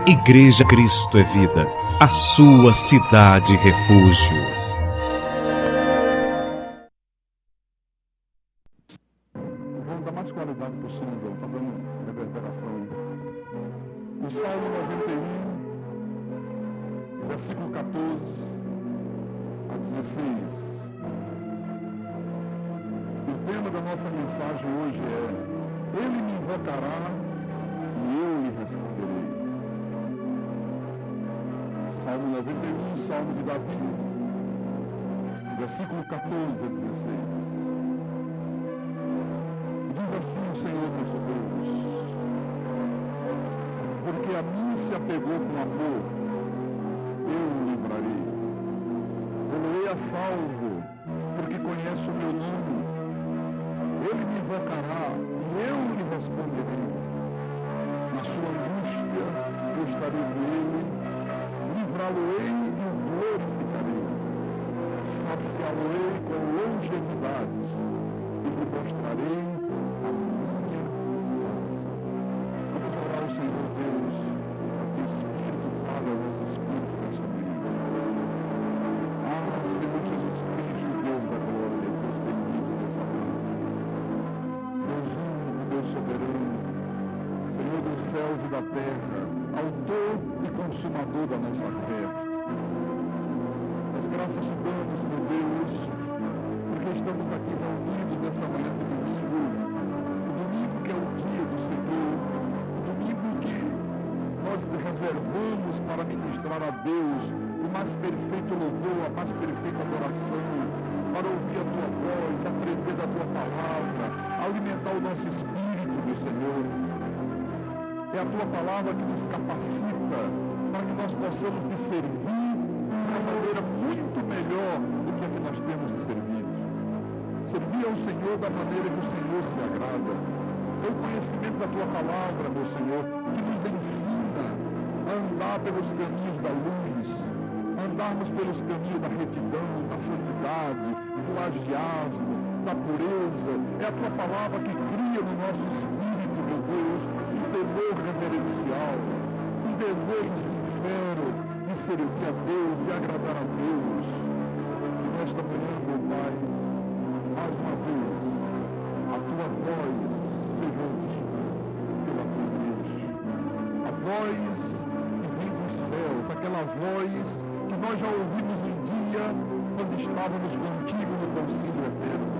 Igreja Cristo é Vida, a sua cidade refúgio. Vamos dar mais qualidade possível, está dando reverberação. O Salmo 91, versículo 14 a 16. O tema da nossa mensagem hoje é: Ele me invocará e eu lhe responderei. Salmo 91, Salmo de Davi, versículo 14 a 16. Diz assim o Senhor nosso Deus: porque a mim se apegou com amor, eu o livrarei. Poloei a salvo, porque conhece o meu nome. Ele me invocará e eu lhe responderei. Na sua angústia eu estarei com ele, livrá-lo-ei e o glorificarei. Saciá-lo-ei com longevidade e lhe mostrarei a minha salvação. Vamos orar ao Senhor Deus, para que o Espírito fale ao nosso Espírito nessa manhã. Senhor Jesus Cristo, Deus da glória, Deus bendito nessa manhã. Deus único, Deus soberano, Senhor dos céus e da terra, autor e consumador da nossa fé. As graças te damos, meu Deus, porque estamos aqui reunidos nessa manhã de domingo, o domingo que é o dia do Senhor, o domingo que nós reservamos para ministrar a Deus o mais perfeito louvor, a mais perfeita adoração, para ouvir a tua voz, aprender da tua palavra, alimentar o nosso espírito, meu Senhor. É a tua palavra que nos capacita para que nós possamos te servir de uma maneira muito melhor do que a que nós temos de servir. Servir ao Senhor da maneira que o Senhor se agrada. É o conhecimento da tua palavra, meu Senhor, que nos ensina a andar pelos caminhos da luz, andarmos pelos caminhos da retidão, da santidade, do agiasmo, da pureza. É a tua palavra que cria no nosso espírito, meu Deus, um temor reverencial, um desejo sincero de servir a Deus, de agradar a Deus. E nesta manhã, meu Pai, mais uma vez, a tua voz seja ouvida pela tua igreja. A voz que vem dos céus, aquela voz que nós já ouvimos um dia quando estávamos contigo no concílio eterno.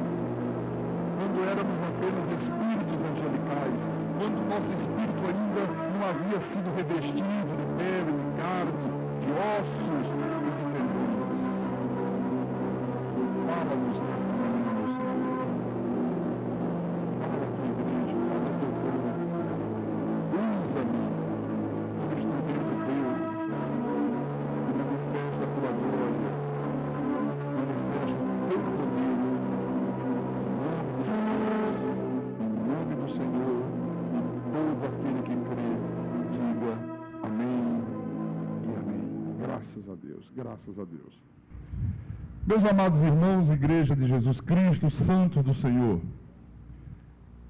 Quando éramos apenas espíritos angelicais, quando o nosso espírito ainda não havia sido revestido de pele, de carne, de ossos e de tendões. Fala-nos nessa manhã, meu Senhor. Fala da tua igreja, fala do teu povo. Usa-me como instrumento teu e manifesta a tua glória, manifesta o teu poder. Em nome do Senhor, todo aquele que crê, diga amém e amém. Graças a Deus, graças a Deus. Meus amados irmãos, Igreja de Jesus Cristo, santos do Senhor,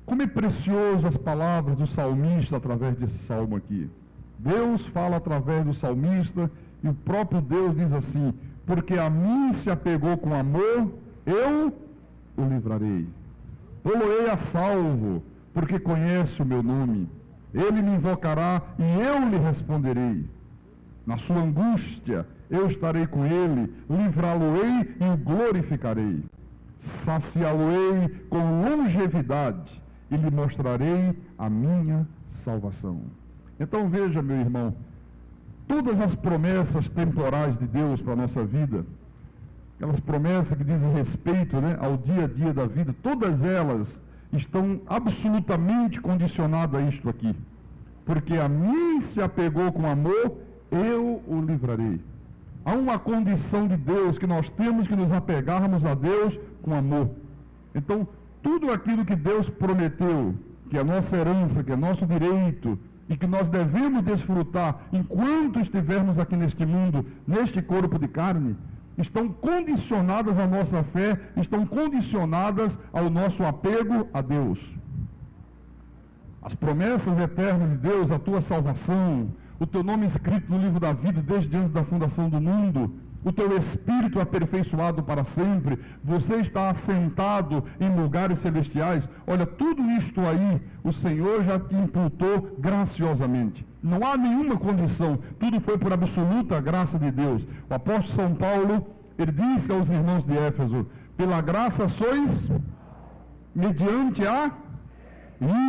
como é precioso as palavras do salmista através desse salmo aqui. Deus fala através do salmista e o próprio Deus diz assim: porque a mim se apegou com amor, eu o livrarei. Poloei a salvo, porque conhece o meu nome. Ele me invocará e eu lhe responderei. Na sua angústia eu estarei com ele, livrá-lo-ei e o glorificarei. Saciá-lo-ei com longevidade e lhe mostrarei a minha salvação. Então veja, meu irmão, todas as promessas temporais de Deus para a nossa vida, aquelas promessas que dizem respeito, ao dia a dia da vida, todas elas estão absolutamente condicionadas a isto aqui. Porque a mim se apegou com amor, eu o livrarei. Há uma condição de Deus que nós temos que nos apegarmos a Deus com amor. Então, tudo aquilo que Deus prometeu, que é a nossa herança, que é nosso direito, e que nós devemos desfrutar enquanto estivermos aqui neste mundo, neste corpo de carne, estão condicionadas à nossa fé, estão condicionadas ao nosso apego a Deus. As promessas eternas de Deus, a tua salvação, o teu nome escrito no livro da vida desde antes da fundação do mundo, o teu espírito aperfeiçoado para sempre, você está assentado em lugares celestiais. Olha, tudo isto aí, o Senhor já te imputou graciosamente. Não há nenhuma condição, tudo foi por absoluta graça de Deus. O apóstolo São Paulo, ele disse aos irmãos de Éfeso, pela graça sois mediante a...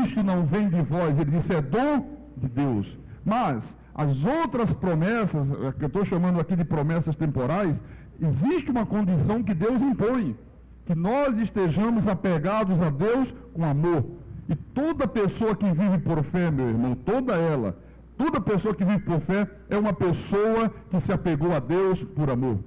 Isto não vem de vós, ele disse, é dom de Deus. Mas as outras promessas, que eu estou chamando aqui de promessas temporais, existe uma condição que Deus impõe, que nós estejamos apegados a Deus com amor. E toda pessoa que vive por fé, meu irmão, toda pessoa que vive por fé é uma pessoa que se apegou a Deus por amor.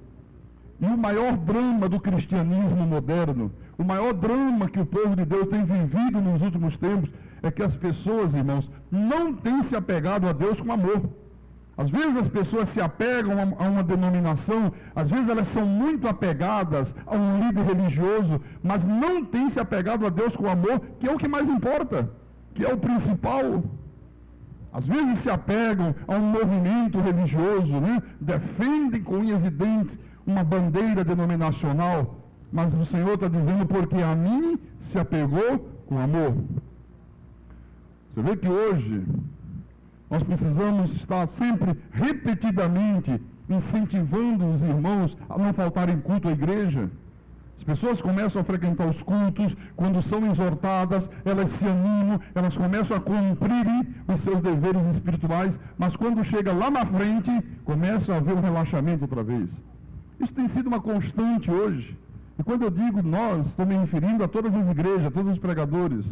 E o maior drama do cristianismo moderno, o maior drama que o povo de Deus tem vivido nos últimos tempos, é que as pessoas, irmãos, não têm se apegado a Deus com amor. Às vezes as pessoas se apegam a uma denominação, às vezes elas são muito apegadas a um líder religioso, mas não têm se apegado a Deus com amor, que é o que mais importa, que é o principal. Às vezes se apegam a um movimento religioso, né? Defendem com unhas e dentes uma bandeira denominacional, mas o Senhor está dizendo, porque a mim se apegou com amor. Você vê que hoje nós precisamos estar sempre repetidamente incentivando os irmãos a não faltarem culto à igreja. As pessoas começam a frequentar os cultos, quando são exortadas, elas se animam, elas começam a cumprirem os seus deveres espirituais, mas quando chega lá na frente, começam a haver um relaxamento outra vez. Isso tem sido uma constante hoje. E quando eu digo nós, estou me referindo a todas as igrejas, a todos os pregadores.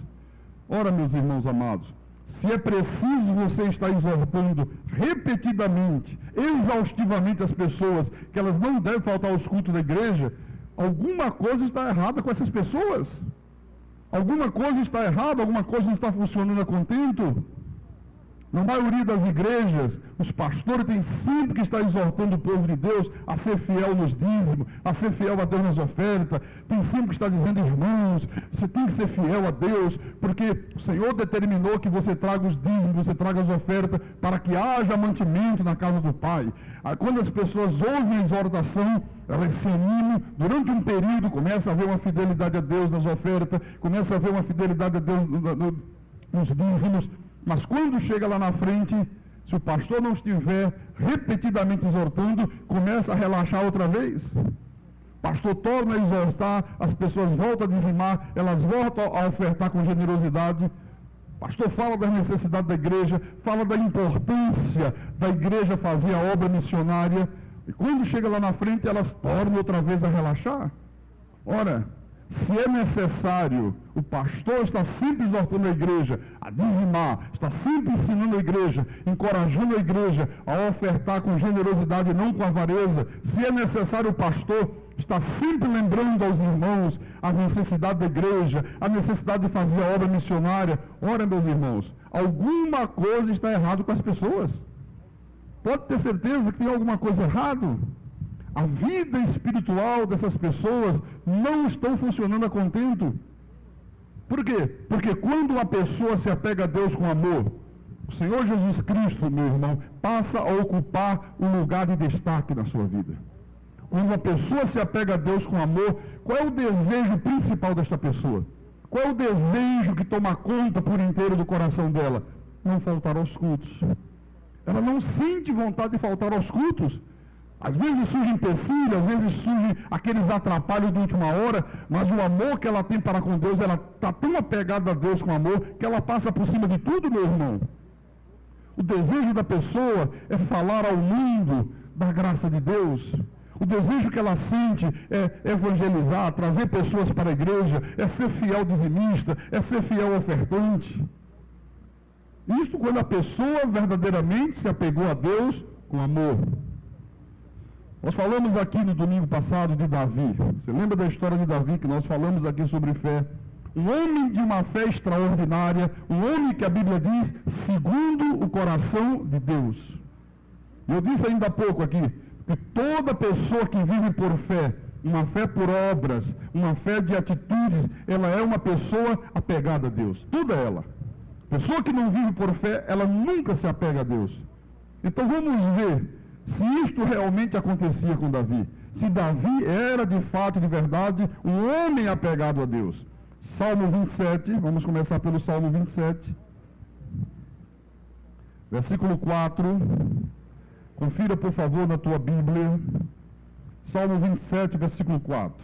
Ora, meus irmãos amados, se é preciso você estar exortando repetidamente, exaustivamente as pessoas, que elas não devem faltar aos cultos da igreja, alguma coisa está errada com essas pessoas. Alguma coisa está errada, alguma coisa não está funcionando a contento. Na maioria das igrejas, os pastores têm sempre que estar exortando o povo de Deus a ser fiel nos dízimos, a ser fiel a Deus nas ofertas. Tem sempre que estar dizendo, irmãos, você tem que ser fiel a Deus, porque o Senhor determinou que você traga os dízimos, você traga as ofertas, para que haja mantimento na casa do Pai. Aí, quando as pessoas ouvem a exortação, elas se animam, durante um período começa a haver uma fidelidade a Deus nas ofertas, começa a haver uma fidelidade a Deus nos dízimos. Mas quando chega lá na frente, se o pastor não estiver repetidamente exortando, começa a relaxar outra vez. O pastor torna a exortar, as pessoas voltam a dizimar, elas voltam a ofertar com generosidade. O pastor fala das necessidades da igreja, fala da importância da igreja fazer a obra missionária. E quando chega lá na frente, elas tornam outra vez a relaxar. Ora, se é necessário, o pastor está sempre exortando a igreja a dizimar, está sempre ensinando a igreja, encorajando a igreja a ofertar com generosidade e não com avareza. Se é necessário, o pastor está sempre lembrando aos irmãos a necessidade da igreja, a necessidade de fazer a obra missionária. Ora, meus irmãos, alguma coisa está errada com as pessoas. Pode ter certeza que tem alguma coisa errada. A vida espiritual dessas pessoas não estão funcionando a contento. Por quê? Porque quando a pessoa se apega a Deus com amor, o Senhor Jesus Cristo, meu irmão, passa a ocupar um lugar de destaque na sua vida. Quando a pessoa se apega a Deus com amor, qual é o desejo principal desta pessoa? Qual é o desejo que toma conta por inteiro do coração dela? Não faltar aos cultos. Ela não sente vontade de faltar aos cultos. Às vezes surge empecilho, às vezes surge aqueles atrapalhos de última hora, mas o amor que ela tem para com Deus, ela está tão apegada a Deus com amor, que ela passa por cima de tudo, meu irmão. O desejo da pessoa é falar ao mundo da graça de Deus. O desejo que ela sente é evangelizar, trazer pessoas para a igreja, é ser fiel dizimista, é ser fiel ofertante. Isto quando a pessoa verdadeiramente se apegou a Deus com amor. Nós falamos aqui no domingo passado de Davi. Você lembra da história de Davi que nós falamos aqui sobre fé? Um homem de uma fé extraordinária, um homem que a Bíblia diz, segundo o coração de Deus. E eu disse ainda há pouco aqui, que toda pessoa que vive por fé, uma fé por obras, uma fé de atitudes, ela é uma pessoa apegada a Deus. Toda ela. Pessoa que não vive por fé, ela nunca se apega a Deus. Então vamos ver se isto realmente acontecia com Davi. Se Davi era de fato, de verdade, um homem apegado a Deus. Salmo 27, vamos começar pelo Salmo 27. Versículo 4. Confira, por favor, na tua Bíblia. Salmo 27, versículo 4.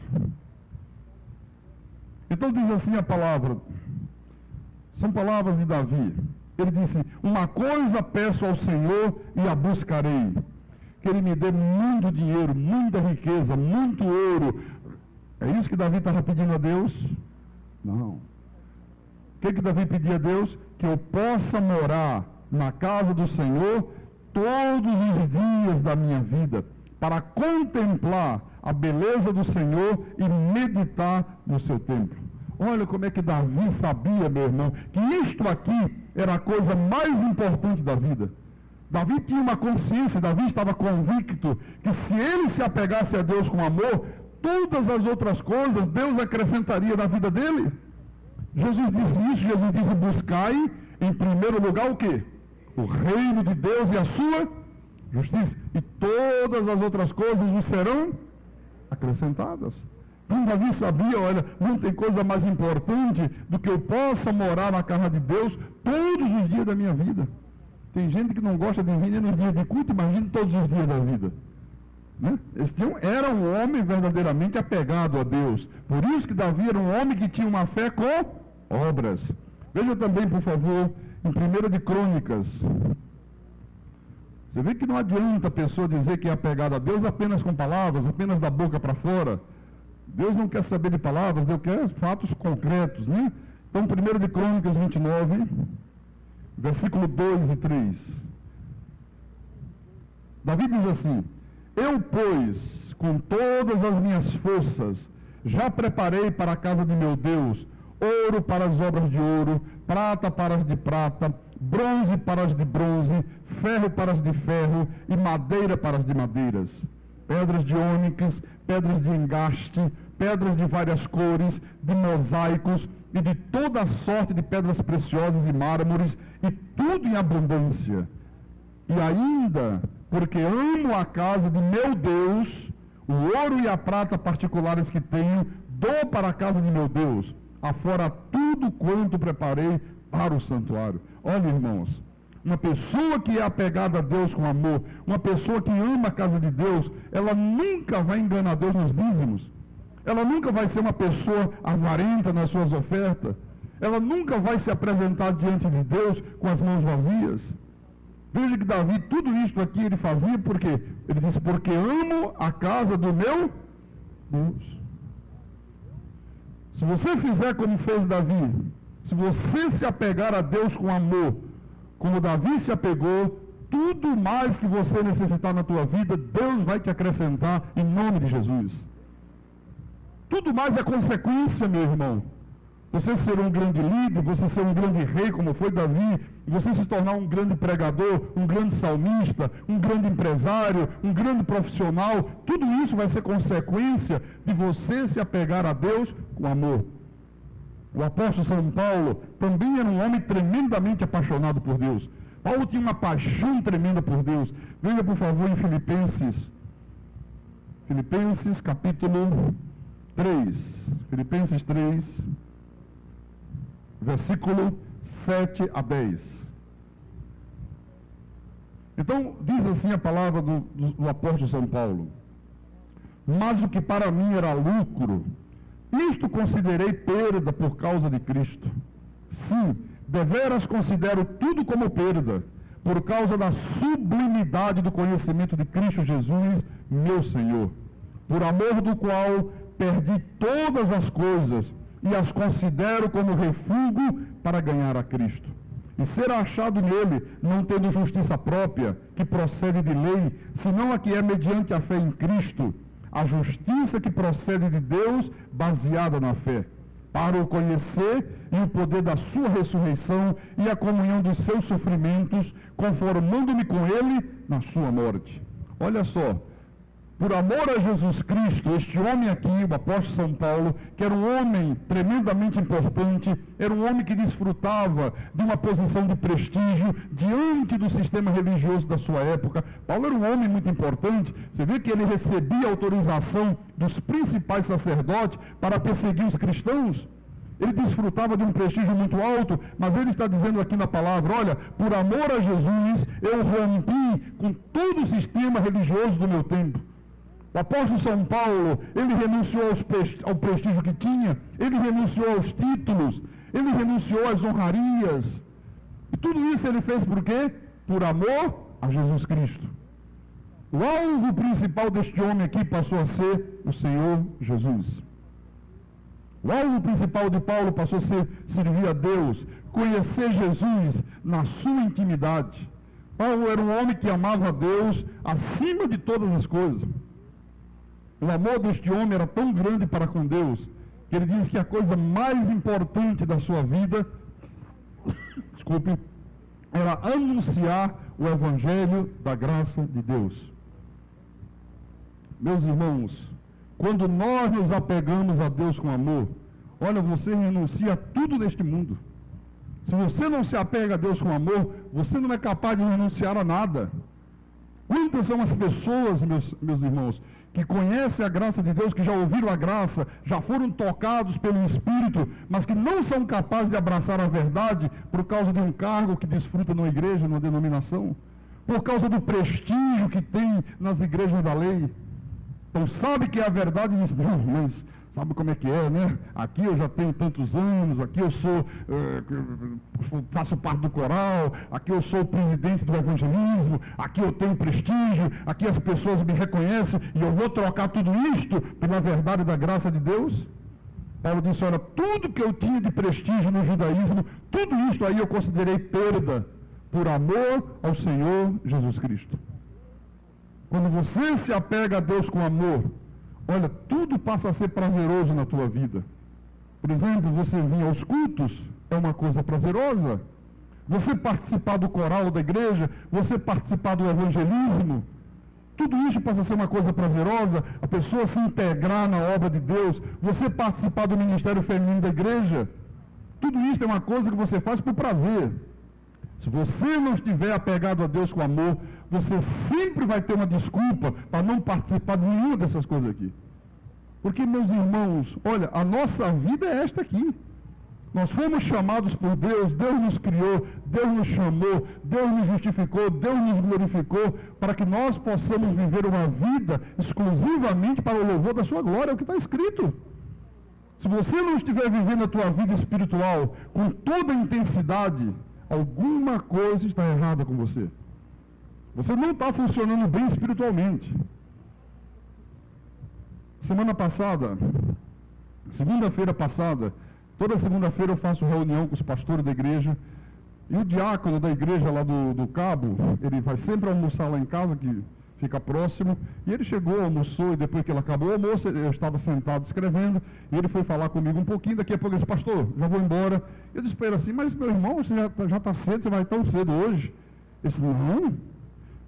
Então diz assim a palavra. São palavras de Davi. Ele disse: uma coisa peço ao Senhor e a buscarei, que Ele me dê muito dinheiro, muita riqueza, muito ouro. É isso que Davi estava pedindo a Deus? Não. O que Davi pedia a Deus? Que eu possa morar na casa do Senhor todos os dias da minha vida, para contemplar a beleza do Senhor e meditar no seu templo. Olha como é que Davi sabia, meu irmão, que isto aqui era a coisa mais importante da vida. Davi tinha uma consciência, Davi estava convicto que se ele se apegasse a Deus com amor, todas as outras coisas Deus acrescentaria na vida dele. Jesus disse isso, Jesus disse: buscai em primeiro lugar o quê? O reino de Deus e a sua justiça, e todas as outras coisas vos serão acrescentadas. Então Davi sabia, olha, não tem coisa mais importante do que eu possa morar na casa de Deus todos os dias da minha vida. Tem gente que não gosta de vir nem nos dias de culto, imagina todos os dias da vida. Né? Esse era um homem verdadeiramente apegado a Deus. Por isso que Davi era um homem que tinha uma fé com obras. Veja também, por favor, em 1 de Crônicas. Você vê que não adianta a pessoa dizer que é apegada a Deus apenas com palavras, apenas da boca para fora. Deus não quer saber de palavras, Deus quer fatos concretos, né? Então, 1 de Crônicas 29, versículo 2 e 3. Davi diz assim: eu, pois, com todas as minhas forças, já preparei para a casa de meu Deus ouro para as obras de ouro, prata para as de prata, bronze para as de bronze, ferro para as de ferro e madeira para as de madeiras, pedras de ônix, pedras de engaste, pedras de várias cores, de mosaicos e de toda sorte de pedras preciosas e mármores, e tudo em abundância. E ainda, porque amo a casa de meu Deus, o ouro e a prata particulares que tenho, dou para a casa de meu Deus, afora tudo quanto preparei para o santuário. Olha, irmãos, uma pessoa que é apegada a Deus com amor, uma pessoa que ama a casa de Deus, ela nunca vai enganar Deus nos dízimos. Ela nunca vai ser uma pessoa avarenta nas suas ofertas. Ela nunca vai se apresentar diante de Deus com as mãos vazias. Veja que Davi, tudo isto aqui ele fazia porque ele disse: porque amo a casa do meu Deus. Se você fizer como fez Davi, se você se apegar a Deus com amor, como Davi se apegou, tudo mais que você necessitar na tua vida, Deus vai te acrescentar em nome de Jesus. Tudo mais é consequência, meu irmão. Você ser um grande líder, você ser um grande rei, como foi Davi, você se tornar um grande pregador, um grande salmista, um grande empresário, um grande profissional, tudo isso vai ser consequência de você se apegar a Deus com amor. O apóstolo São Paulo também era um homem tremendamente apaixonado por Deus. Paulo tinha uma paixão tremenda por Deus. Veja, por favor, em Filipenses capítulo 3. Filipenses 3, versículo 7 a 10. Então, diz assim a palavra do apóstolo São Paulo: mas o que para mim era lucro, isto considerei perda por causa de Cristo. Sim, deveras considero tudo como perda, por causa da sublimidade do conhecimento de Cristo Jesus, meu Senhor, por amor do qual perdi todas as coisas e as considero como refúgio para ganhar a Cristo. E ser achado nele, não tendo justiça própria, que procede de lei, senão a que é mediante a fé em Cristo, a justiça que procede de Deus, baseada na fé, para o conhecer e o poder da sua ressurreição e a comunhão dos seus sofrimentos, conformando-me com ele na sua morte. Olha só, por amor a Jesus Cristo, este homem aqui, o apóstolo São Paulo, que era um homem tremendamente importante, era um homem que desfrutava de uma posição de prestígio diante do sistema religioso da sua época. Paulo era um homem muito importante. Você vê que ele recebia autorização dos principais sacerdotes para perseguir os cristãos. Ele desfrutava de um prestígio muito alto, mas ele está dizendo aqui na palavra, olha, por amor a Jesus, eu rompi com todo o sistema religioso do meu tempo. O apóstolo São Paulo, ele renunciou ao prestígio que tinha, ele renunciou aos títulos, ele renunciou às honrarias. E tudo isso ele fez por quê? Por amor a Jesus Cristo. O alvo principal deste homem aqui passou a ser o Senhor Jesus. O alvo principal de Paulo passou a ser servir a Deus, conhecer Jesus na sua intimidade. Paulo era um homem que amava a Deus acima de todas as coisas. O amor deste homem era tão grande para com Deus, que ele diz que a coisa mais importante da sua vida, era anunciar o Evangelho da graça de Deus. Meus irmãos, quando nós nos apegamos a Deus com amor, olha, você renuncia a tudo neste mundo. Se você não se apega a Deus com amor, você não é capaz de renunciar a nada. Quantas são as pessoas, meus irmãos, que conhecem a graça de Deus, que já ouviram a graça, já foram tocados pelo Espírito, mas que não são capazes de abraçar a verdade por causa de um cargo que desfruta numa igreja, numa denominação, por causa do prestígio que tem nas igrejas da lei. Então sabe que é a verdade e diz, mas sabe como é que é, né? Aqui eu já tenho tantos anos, aqui eu faço parte do coral, aqui eu sou o presidente do evangelismo, aqui eu tenho prestígio, aqui as pessoas me reconhecem e eu vou trocar tudo isto pela verdade da graça de Deus? Paulo disse, olha, tudo que eu tinha de prestígio no judaísmo, tudo isto aí eu considerei perda por amor ao Senhor Jesus Cristo. Quando você se apega a Deus com amor, olha, tudo passa a ser prazeroso na tua vida. Por exemplo, você vir aos cultos é uma coisa prazerosa. Você participar do coral da igreja, você participar do evangelismo, tudo isso passa a ser uma coisa prazerosa. A pessoa se integrar na obra de Deus, você participar do ministério feminino da igreja, tudo isso é uma coisa que você faz por prazer. Se você não estiver apegado a Deus com amor, você sempre vai ter uma desculpa para não participar de nenhuma dessas coisas aqui. Porque, meus irmãos, olha, a nossa vida é esta aqui. Nós fomos chamados por Deus, Deus nos criou, Deus nos chamou, Deus nos justificou, Deus nos glorificou, para que nós possamos viver uma vida exclusivamente para o louvor da sua glória, é o que está escrito. Se você não estiver vivendo a tua vida espiritual com toda a intensidade, alguma coisa está errada com você. Você não está funcionando bem espiritualmente. Semana passada, segunda-feira passada, toda segunda-feira eu faço reunião com os pastores da igreja, e o diácono da igreja lá do Cabo, ele vai sempre almoçar lá em casa, que fica próximo, e ele chegou, almoçou, e depois que ele acabou o almoço, eu estava sentado escrevendo, e ele foi falar comigo um pouquinho, daqui a pouco ele disse, pastor, já vou embora. Eu disse para ele assim, mas meu irmão, você já está cedo, você vai tão cedo hoje? Ele disse, não,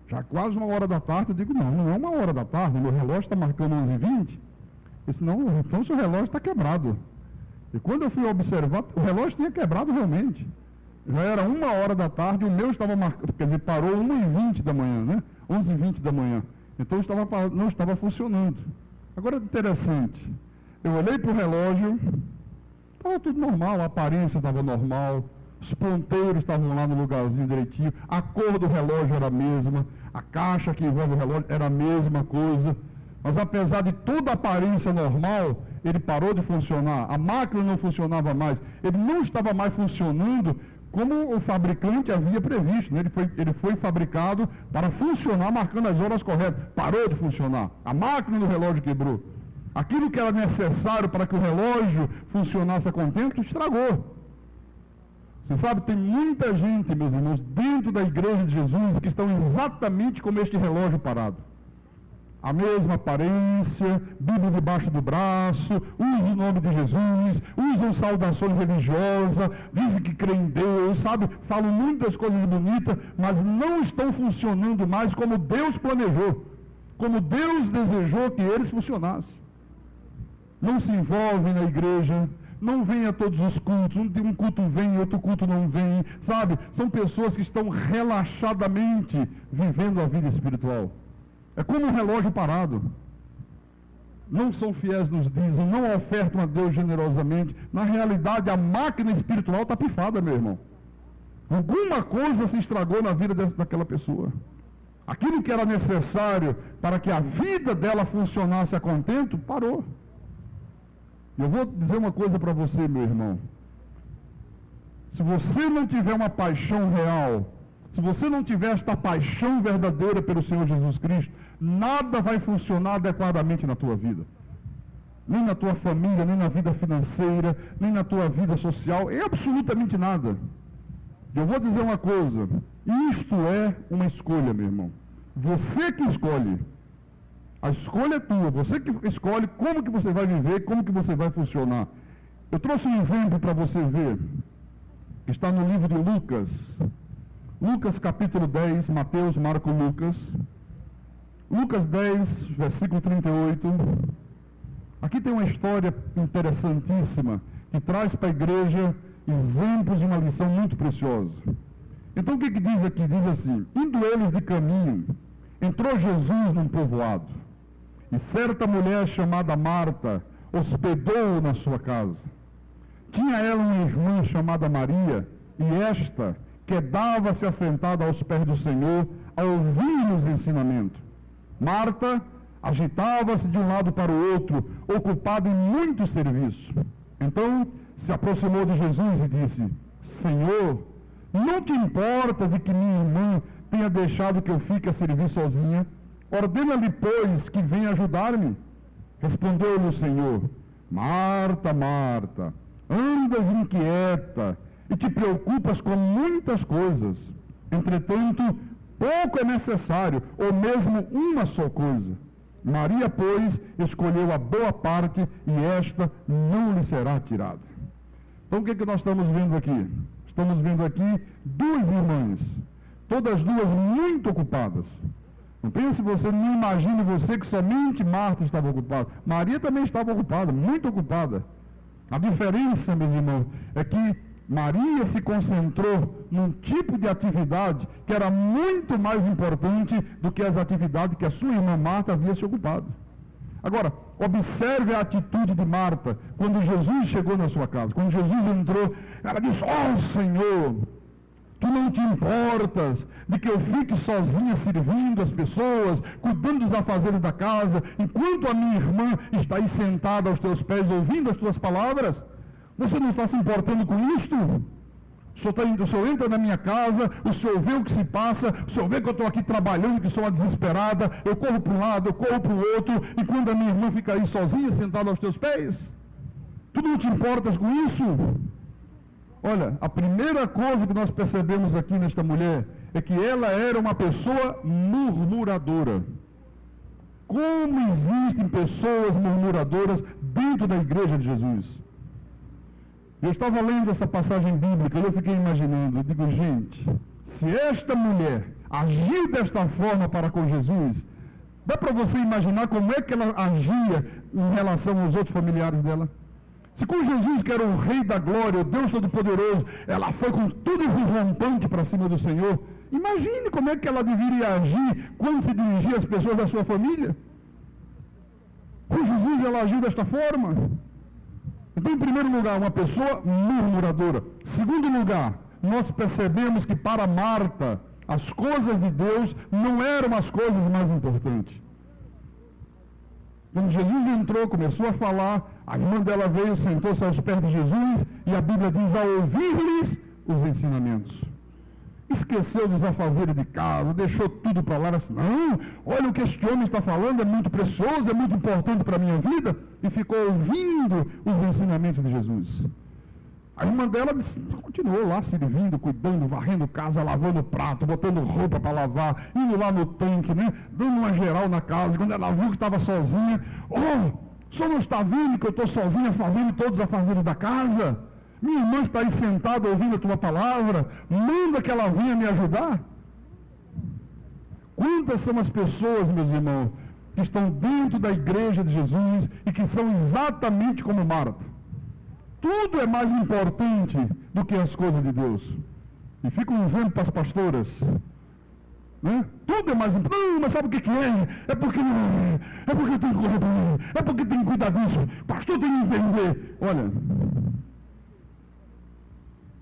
já quase 1h da tarde. Eu digo, não é 1h da tarde, meu relógio está marcando 11h20. Ele disse, não, então seu relógio está quebrado. E quando eu fui observar, o relógio tinha quebrado realmente. Já era 1h da tarde, e o meu estava marcando, quer dizer, parou 1h20 da manhã, né? 11h20 da manhã. Então não estava funcionando. Agora, interessante, eu olhei para o relógio, estava tudo normal, a aparência estava normal, os ponteiros estavam lá no lugarzinho direitinho, a cor do relógio era a mesma, a caixa que envolve o relógio era a mesma coisa, mas apesar de toda a aparência normal, ele parou de funcionar, a máquina não funcionava mais, ele não estava mais funcionando como o fabricante havia previsto, né? Ele foi fabricado para funcionar marcando as horas corretas, parou de funcionar, a máquina do relógio quebrou, aquilo que era necessário para que o relógio funcionasse a contento, estragou. Você sabe, tem muita gente, meus irmãos, dentro da igreja de Jesus, que estão exatamente como este relógio parado. A mesma aparência, Bíblia debaixo do braço, usam o nome de Jesus, usam saudações religiosas, dizem que creem em Deus, sabe? Falam muitas coisas bonitas, mas não estão funcionando mais como Deus planejou. como Deus desejou que eles funcionassem. Não se envolvem na igreja, não vêm a todos os cultos, um culto vem, outro culto não vem, sabe? São pessoas que estão relaxadamente vivendo a vida espiritual. É como um relógio parado. Não são fiéis nos dízimos, não ofertam a Deus generosamente. Na realidade, a máquina espiritual está pifada, meu irmão. Alguma coisa se estragou na vida daquela pessoa. Aquilo que era necessário para que a vida dela funcionasse a contento, parou. Eu vou dizer uma coisa para você, meu irmão. Se você não tiver uma paixão real, se você não tiver esta paixão verdadeira pelo Senhor Jesus Cristo, nada vai funcionar adequadamente na tua vida. Nem na tua família, nem na vida financeira, nem na tua vida social, é absolutamente nada. Eu vou dizer uma coisa, isto é uma escolha, meu irmão. Você que escolhe. A escolha é tua, você que escolhe como que você vai viver, como que você vai funcionar. Eu trouxe um exemplo para você ver, que está no livro de Lucas. Lucas capítulo 10, Mateus, Marcos, Lucas. Lucas 10, versículo 38. Aqui tem uma história interessantíssima, que traz para a igreja exemplos de uma lição muito preciosa. Então o que diz aqui? Diz assim: indo eles de caminho, entrou Jesus num povoado, e certa mulher chamada Marta hospedou-o na sua casa. Tinha ela uma irmã chamada Maria, e esta quedava-se assentada aos pés do Senhor, a ouvir os ensinamentos. Marta agitava-se de um lado para o outro, ocupada em muito serviço. Então se aproximou de Jesus e disse: Senhor, não te importa de que minha irmã tenha deixado que eu fique a servir sozinha? Ordena-lhe, pois, que venha ajudar-me. Respondeu-lhe o Senhor: Marta, Marta, andas inquieta e te preocupas com muitas coisas. Entretanto, pouco é necessário, ou mesmo uma só coisa. Maria, pois, escolheu a boa parte, e esta não lhe será tirada. Então, o que nós estamos vendo aqui? Estamos vendo aqui duas irmãs, todas duas muito ocupadas. Não pense você, não imagine você que somente Marta estava ocupada. Maria também estava ocupada, muito ocupada. A diferença, meus irmãos, é que Maria se concentrou num tipo de atividade que era muito mais importante do que as atividades que a sua irmã Marta havia se ocupado. Agora, observe a atitude de Marta quando Jesus chegou na sua casa. Quando Jesus entrou, ela disse: Senhor, tu não te importas de que eu fique sozinha servindo as pessoas, cuidando dos afazeres da casa, enquanto a minha irmã está aí sentada aos teus pés, ouvindo as tuas palavras? Você não está se importando com isto? O senhor entra na minha casa, o senhor vê o que se passa, o senhor vê que eu estou aqui trabalhando, que sou uma desesperada, eu corro para um lado, eu corro para o outro, e quando a minha irmã fica aí sozinha, sentada aos teus pés? Tu não te importas com isso? Olha, a primeira coisa que nós percebemos aqui nesta mulher é que ela era uma pessoa murmuradora. Como existem pessoas murmuradoras dentro da igreja de Jesus? Eu estava lendo essa passagem bíblica e eu fiquei imaginando, eu digo, gente, se esta mulher agir desta forma para com Jesus, dá para você imaginar como é que ela agia em relação aos outros familiares dela? Se com Jesus, que era o Rei da Glória, o Deus Todo-Poderoso, ela foi com tudo rompante para cima do Senhor, imagine como é que ela deveria agir quando se dirigia às pessoas da sua família. Com Jesus ela agiu desta forma. Então, em primeiro lugar, uma pessoa murmuradora. Segundo lugar, nós percebemos que para Marta, as coisas de Deus não eram as coisas mais importantes. Quando Jesus entrou, começou a falar, a irmã dela veio, sentou-se aos pés de Jesus, e a Bíblia diz, ao ouvir-lhes os ensinamentos. Esqueceu dos afazeres de casa, deixou tudo para lá, assim, não, olha o que este homem está falando, é muito precioso, é muito importante para a minha vida, e ficou ouvindo os ensinamentos de Jesus. A irmã dela continuou lá servindo, cuidando, varrendo casa, lavando prato, botando roupa para lavar, indo lá no tanque, né, dando uma geral na casa. Quando ela viu que estava sozinha, o senhor não está vendo que eu estou sozinha fazendo todos os afazeres da casa? Minha irmã está aí sentada ouvindo a tua palavra, manda que ela venha me ajudar. Quantas são as pessoas, meus irmãos, que estão dentro da igreja de Jesus e que são exatamente como Marta. Tudo é mais importante do que as coisas de Deus. E fica um exemplo para as pastoras. Né? Tudo é mais importante. Não, mas sabe o que é? É porque não é. É porque tem que correr para mim. É porque tem que cuidar disso. Pastor tem que entender. Olha,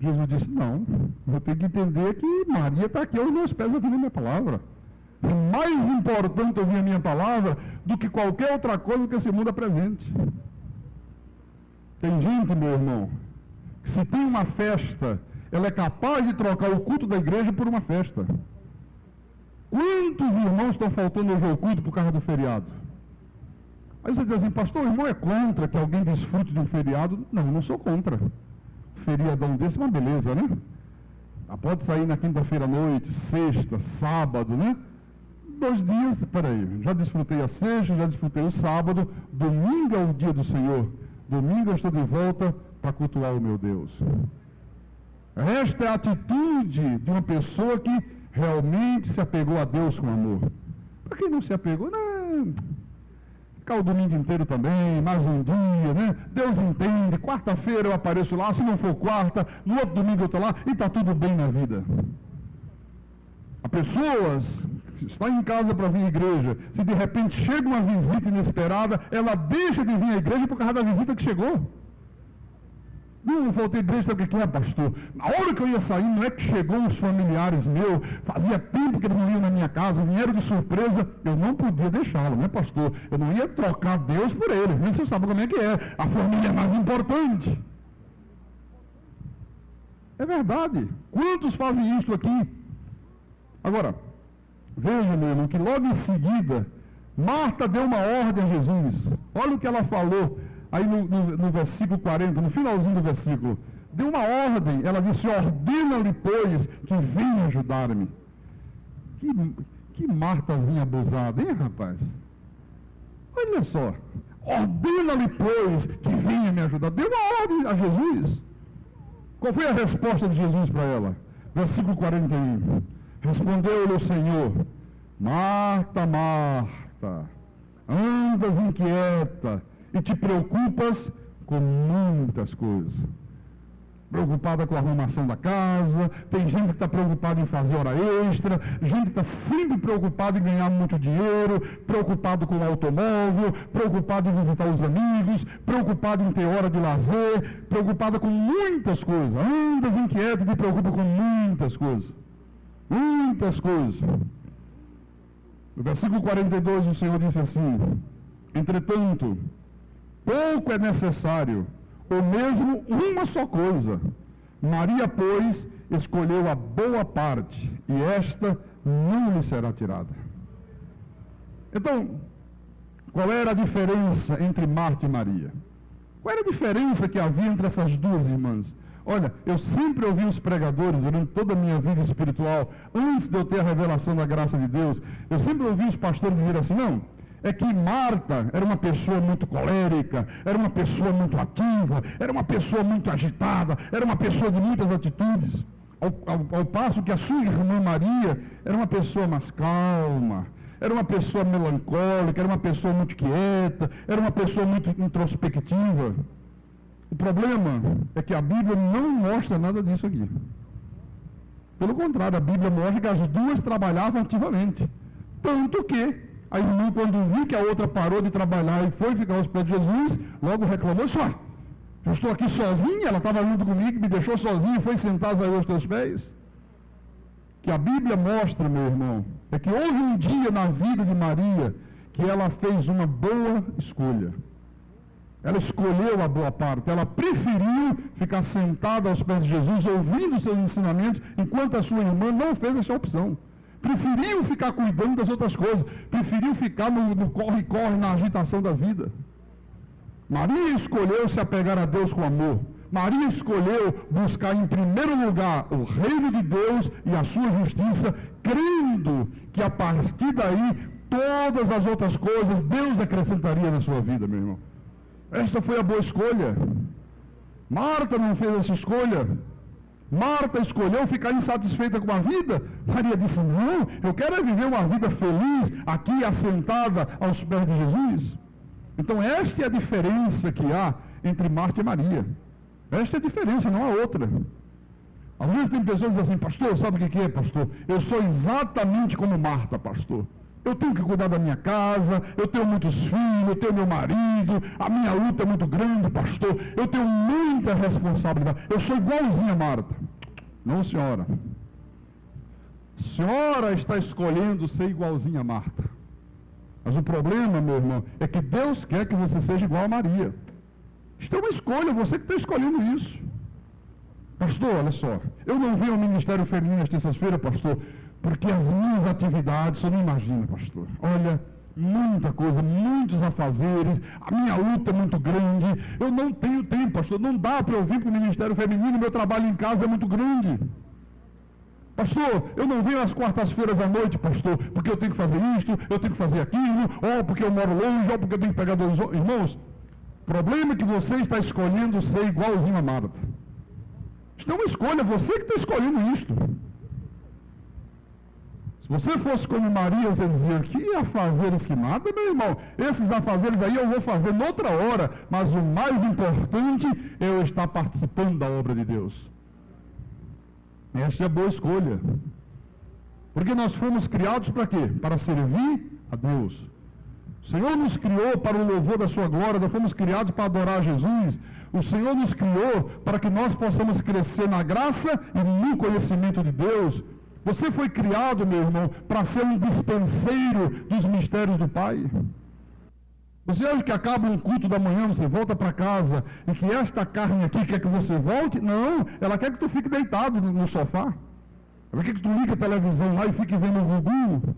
Jesus disse, não, eu tenho que entender que Maria está aqui aos meus pés ouvindo a minha palavra. É mais importante ouvir a minha palavra do que qualquer outra coisa que esse mundo apresente. Tem gente, meu irmão, que se tem uma festa, ela é capaz de trocar o culto da igreja por uma festa. Quantos irmãos estão faltando hoje ao culto por causa do feriado? Aí você diz assim, pastor, o irmão é contra que alguém desfrute de um feriado? Não, eu não sou contra. Feriadão desse é uma beleza, né? Pode sair na quinta-feira à noite, sexta, sábado, né? 2 dias, peraí, já desfrutei a sexta, já desfrutei o sábado, domingo é o dia do Senhor. Domingo eu estou de volta para cultuar o meu Deus. Esta é a atitude de uma pessoa que realmente se apegou a Deus com amor. Para quem não se apegou, não. Ficar o domingo inteiro também, mais um dia, né? Deus entende, quarta-feira eu apareço lá, se não for quarta, no outro domingo eu estou lá, e está tudo bem na vida. Há pessoas que estão em casa para vir à igreja, se de repente chega uma visita inesperada, ela deixa de vir à igreja por causa da visita que chegou. Não faltei igreja, sabe o que é, pastor? Na hora que eu ia sair, não é que chegou uns familiares meus, fazia tempo que eles não iam na minha casa, vieram de surpresa, eu não podia deixá-lo, né, pastor? Eu não ia trocar Deus por eles, nem você sabe como é que é, a família é mais importante. É verdade. Quantos fazem isso aqui? Agora, veja, meu irmão, que logo em seguida, Marta deu uma ordem a Jesus. Olha o que ela falou. Aí no versículo 40, no finalzinho do versículo, deu uma ordem, ela disse, ordena-lhe, pois, que venha ajudar-me. Que Martazinha abusada, hein, rapaz? Olha só, ordena-lhe, pois, que venha me ajudar. Deu uma ordem a Jesus. Qual foi a resposta de Jesus para ela? Versículo 41. Respondeu-lhe o Senhor, Marta, Marta, andas inquieta, e te preocupas com muitas coisas. Preocupada com a arrumação da casa, tem gente que está preocupada em fazer hora extra, gente que está sempre preocupada em ganhar muito dinheiro, preocupado com o automóvel, preocupado em visitar os amigos, preocupado em ter hora de lazer, preocupada com muitas coisas. Andas inquieto e te preocupa com muitas coisas. Muitas coisas. No versículo 42 o Senhor disse assim, entretanto, pouco é necessário, ou mesmo uma só coisa. Maria, pois, escolheu a boa parte, e esta não lhe será tirada. Então, qual era a diferença entre Marta e Maria? Qual era a diferença que havia entre essas duas irmãs? Olha, eu sempre ouvi os pregadores, durante toda a minha vida espiritual, antes de eu ter a revelação da graça de Deus, eu sempre ouvi os pastores dizer assim, não, é que Marta era uma pessoa muito colérica, era uma pessoa muito ativa, era uma pessoa muito agitada, era uma pessoa de muitas atitudes. Ao passo que a sua irmã Maria era uma pessoa mais calma, era uma pessoa melancólica, era uma pessoa muito quieta, era uma pessoa muito introspectiva. O problema é que a Bíblia não mostra nada disso aqui. Pelo contrário, a Bíblia mostra que as duas trabalhavam ativamente. Tanto que a irmã, quando viu que a outra parou de trabalhar e foi ficar aos pés de Jesus, logo reclamou, só, eu estou aqui sozinha, ela estava junto comigo, me deixou sozinha, foi sentar aos teus pés. Que a Bíblia mostra, meu irmão, é que houve um dia na vida de Maria que ela fez uma boa escolha. Ela escolheu a boa parte, ela preferiu ficar sentada aos pés de Jesus, ouvindo seus ensinamentos, enquanto a sua irmã não fez essa opção. Preferiu ficar cuidando das outras coisas, preferiu ficar no corre-corre, na agitação da vida. Maria escolheu se apegar a Deus com amor. Maria escolheu buscar em primeiro lugar o reino de Deus e a sua justiça, crendo que a partir daí, todas as outras coisas Deus acrescentaria na sua vida, meu irmão. Esta foi a boa escolha. Marta não fez essa escolha. Marta escolheu ficar insatisfeita com a vida. Maria disse, não, eu quero viver uma vida feliz, aqui assentada aos pés de Jesus. Então esta é a diferença que há entre Marta e Maria. Esta é a diferença, não há outra. Às vezes tem pessoas que dizem assim, pastor, sabe o que é, pastor? Eu sou exatamente como Marta, pastor. Eu tenho que cuidar da minha casa, eu tenho muitos filhos, eu tenho meu marido, a minha luta é muito grande, pastor. Eu tenho muita responsabilidade. Eu sou igualzinha a Marta. Não, senhora. A senhora está escolhendo ser igualzinha a Marta. Mas o problema, meu irmão, é que Deus quer que você seja igual a Maria. Isto é uma escolha, você que está escolhendo isso. Pastor, olha só, eu não venho ao Ministério Feminino às terças-feiras, pastor, porque as minhas atividades, você não imagina, pastor. Olha, muita coisa, muitos afazeres, a minha luta é muito grande, eu não tenho tempo, pastor, não dá para eu vir para o Ministério Feminino, meu trabalho em casa é muito grande. Pastor, eu não venho às quartas-feiras à noite, pastor, porque eu tenho que fazer isto, eu tenho que fazer aquilo, ou porque eu moro longe, ou porque eu tenho que pegar dois irmãos. O problema é que você está escolhendo ser igualzinho a Marta. Isso é uma escolha, você que está escolhendo isto. Se você fosse como Maria, você dizia, que afazeres que nada, meu irmão. Esses afazeres aí eu vou fazer noutra hora, mas o mais importante é eu estar participando da obra de Deus. Esta é a boa escolha. Porque nós fomos criados para quê? Para servir a Deus. O Senhor nos criou para o louvor da sua glória, nós fomos criados para adorar Jesus. O Senhor nos criou para que nós possamos crescer na graça e no conhecimento de Deus. Você foi criado, meu irmão, para ser um dispenseiro dos mistérios do Pai. Você acha que acaba um culto da manhã, você volta para casa, e que esta carne aqui quer que você volte? Não, ela quer que tu fique deitado no sofá. Ela quer que tu ligue a televisão lá e fique vendo o Gugu,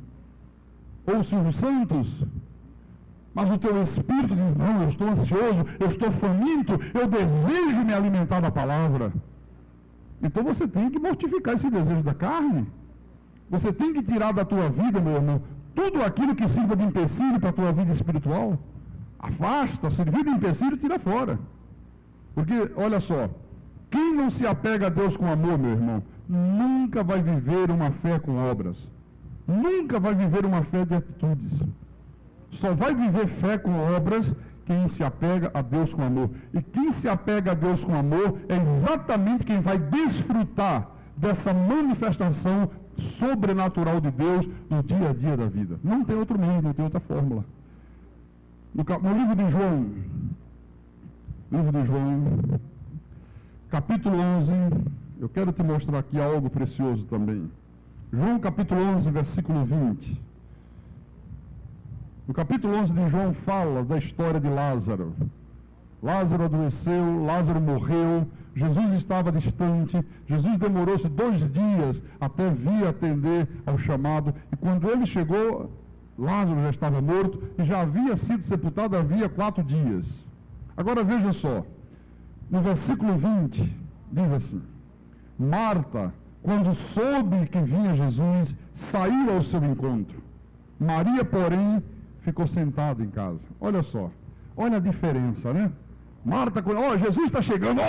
ou o Silvio Santos. Mas o teu espírito diz, não, eu estou ansioso, eu estou faminto, eu desejo me alimentar da palavra. Então você tem que mortificar esse desejo da carne. Você tem que tirar da tua vida, meu irmão, tudo aquilo que sirva de empecilho para a tua vida espiritual. Afasta, servir de empecilho, tira fora. Porque, olha só, quem não se apega a Deus com amor, meu irmão, nunca vai viver uma fé com obras. Nunca vai viver uma fé de atitudes. Só vai viver fé com obras quem se apega a Deus com amor. E quem se apega a Deus com amor é exatamente quem vai desfrutar dessa manifestação sobrenatural de Deus no dia a dia da vida. Não tem outro meio, não tem outra fórmula. No livro de João, capítulo 11, eu quero te mostrar aqui algo precioso também. João capítulo 11, versículo 20. No capítulo 11 de João fala da história de Lázaro. Lázaro adoeceu, Lázaro morreu, Jesus estava distante, Jesus demorou-se 2 dias até vir atender ao chamado, e quando ele chegou, Lázaro já estava morto e já havia sido sepultado havia 4 dias. Agora veja só, no versículo 20, diz assim, Marta, quando soube que vinha Jesus, saiu ao seu encontro. Maria, porém, ficou sentada em casa. Olha só, olha a diferença, né? Marta, Jesus está chegando,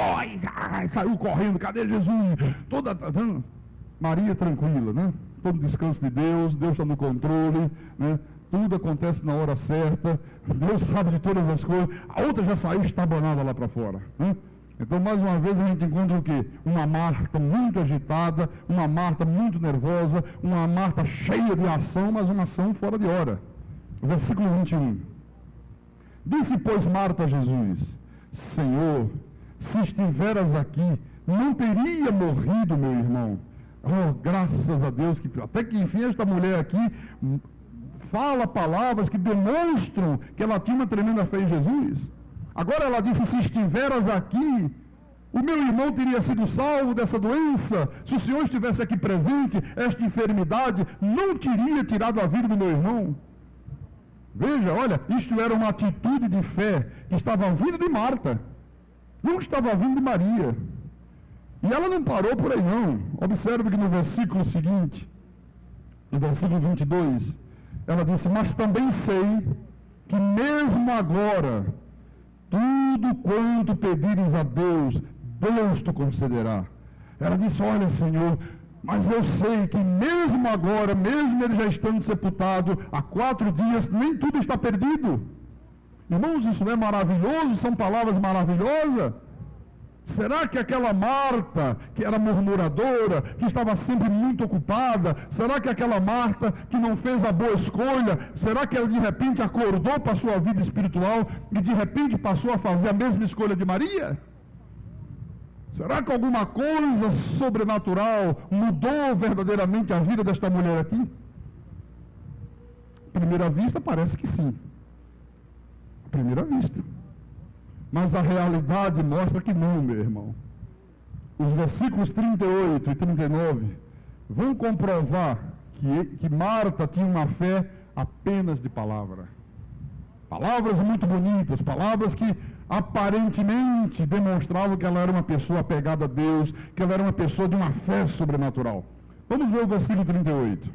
saiu correndo, cadê Jesus? Maria tranquila, né? Todo descanso de Deus, Deus está no controle, né? Tudo acontece na hora certa, Deus sabe de todas as coisas. A outra já saiu estabanada lá para fora, né? Então, mais uma vez, a gente encontra o quê? Uma Marta muito agitada, uma Marta muito nervosa, uma Marta cheia de ação, mas uma ação fora de hora. Versículo 21. Disse, pois, Marta a Jesus, Senhor, se estiveras aqui, não teria morrido meu irmão. Oh, graças a Deus, que até que enfim esta mulher aqui fala palavras que demonstram que ela tinha uma tremenda fé em Jesus. Agora ela disse, se estiveras aqui, o meu irmão teria sido salvo dessa doença. Se o Senhor estivesse aqui presente, esta enfermidade não teria tirado a vida do meu irmão. Veja, olha, isto era uma atitude de fé que estava vindo de Marta, não estava vindo de Maria. E ela não parou por aí não. Observe que no versículo seguinte, no versículo 22, ela disse, mas também sei que mesmo agora, tudo quanto pedires a Deus, Deus te concederá. Ela disse: olha, Senhor, mas eu sei que mesmo agora, mesmo ele já estando sepultado há 4 dias, nem tudo está perdido. Irmãos, isso não é maravilhoso? São palavras maravilhosas. Será que aquela Marta, que era murmuradora, que estava sempre muito ocupada, será que aquela Marta que não fez a boa escolha, será que ela de repente acordou para a sua vida espiritual e de repente passou a fazer a mesma escolha de Maria? Será que alguma coisa sobrenatural mudou verdadeiramente a vida desta mulher aqui? À primeira vista parece que sim. À primeira vista. Mas a realidade mostra que não, meu irmão. Os versículos 38 e 39 vão comprovar que Marta tinha uma fé apenas de palavra. Palavras muito bonitas, palavras que aparentemente demonstravam que ela era uma pessoa apegada a Deus, que ela era uma pessoa de uma fé sobrenatural. Vamos ver o versículo 38.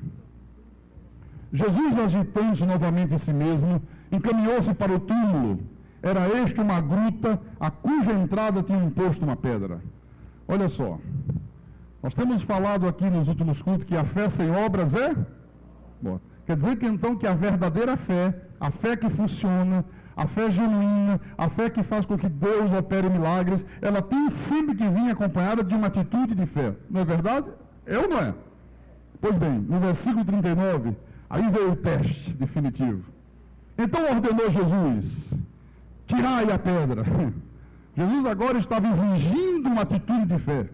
Jesus, agitando-se novamente em si mesmo, encaminhou-se para o túmulo. Era este uma gruta, a cuja entrada tinha imposto uma pedra. Olha só, nós temos falado aqui nos últimos cultos que a fé sem obras é? Bom, quer dizer que então que a verdadeira fé, a fé que funciona, a fé genuína, a fé que faz com que Deus opere milagres, ela tem sempre que vir acompanhada de uma atitude de fé. Não é verdade? É ou não é? Pois bem, no versículo 39, aí veio o teste definitivo. Então ordenou Jesus: tirai a pedra. Jesus agora estava exigindo uma atitude de fé.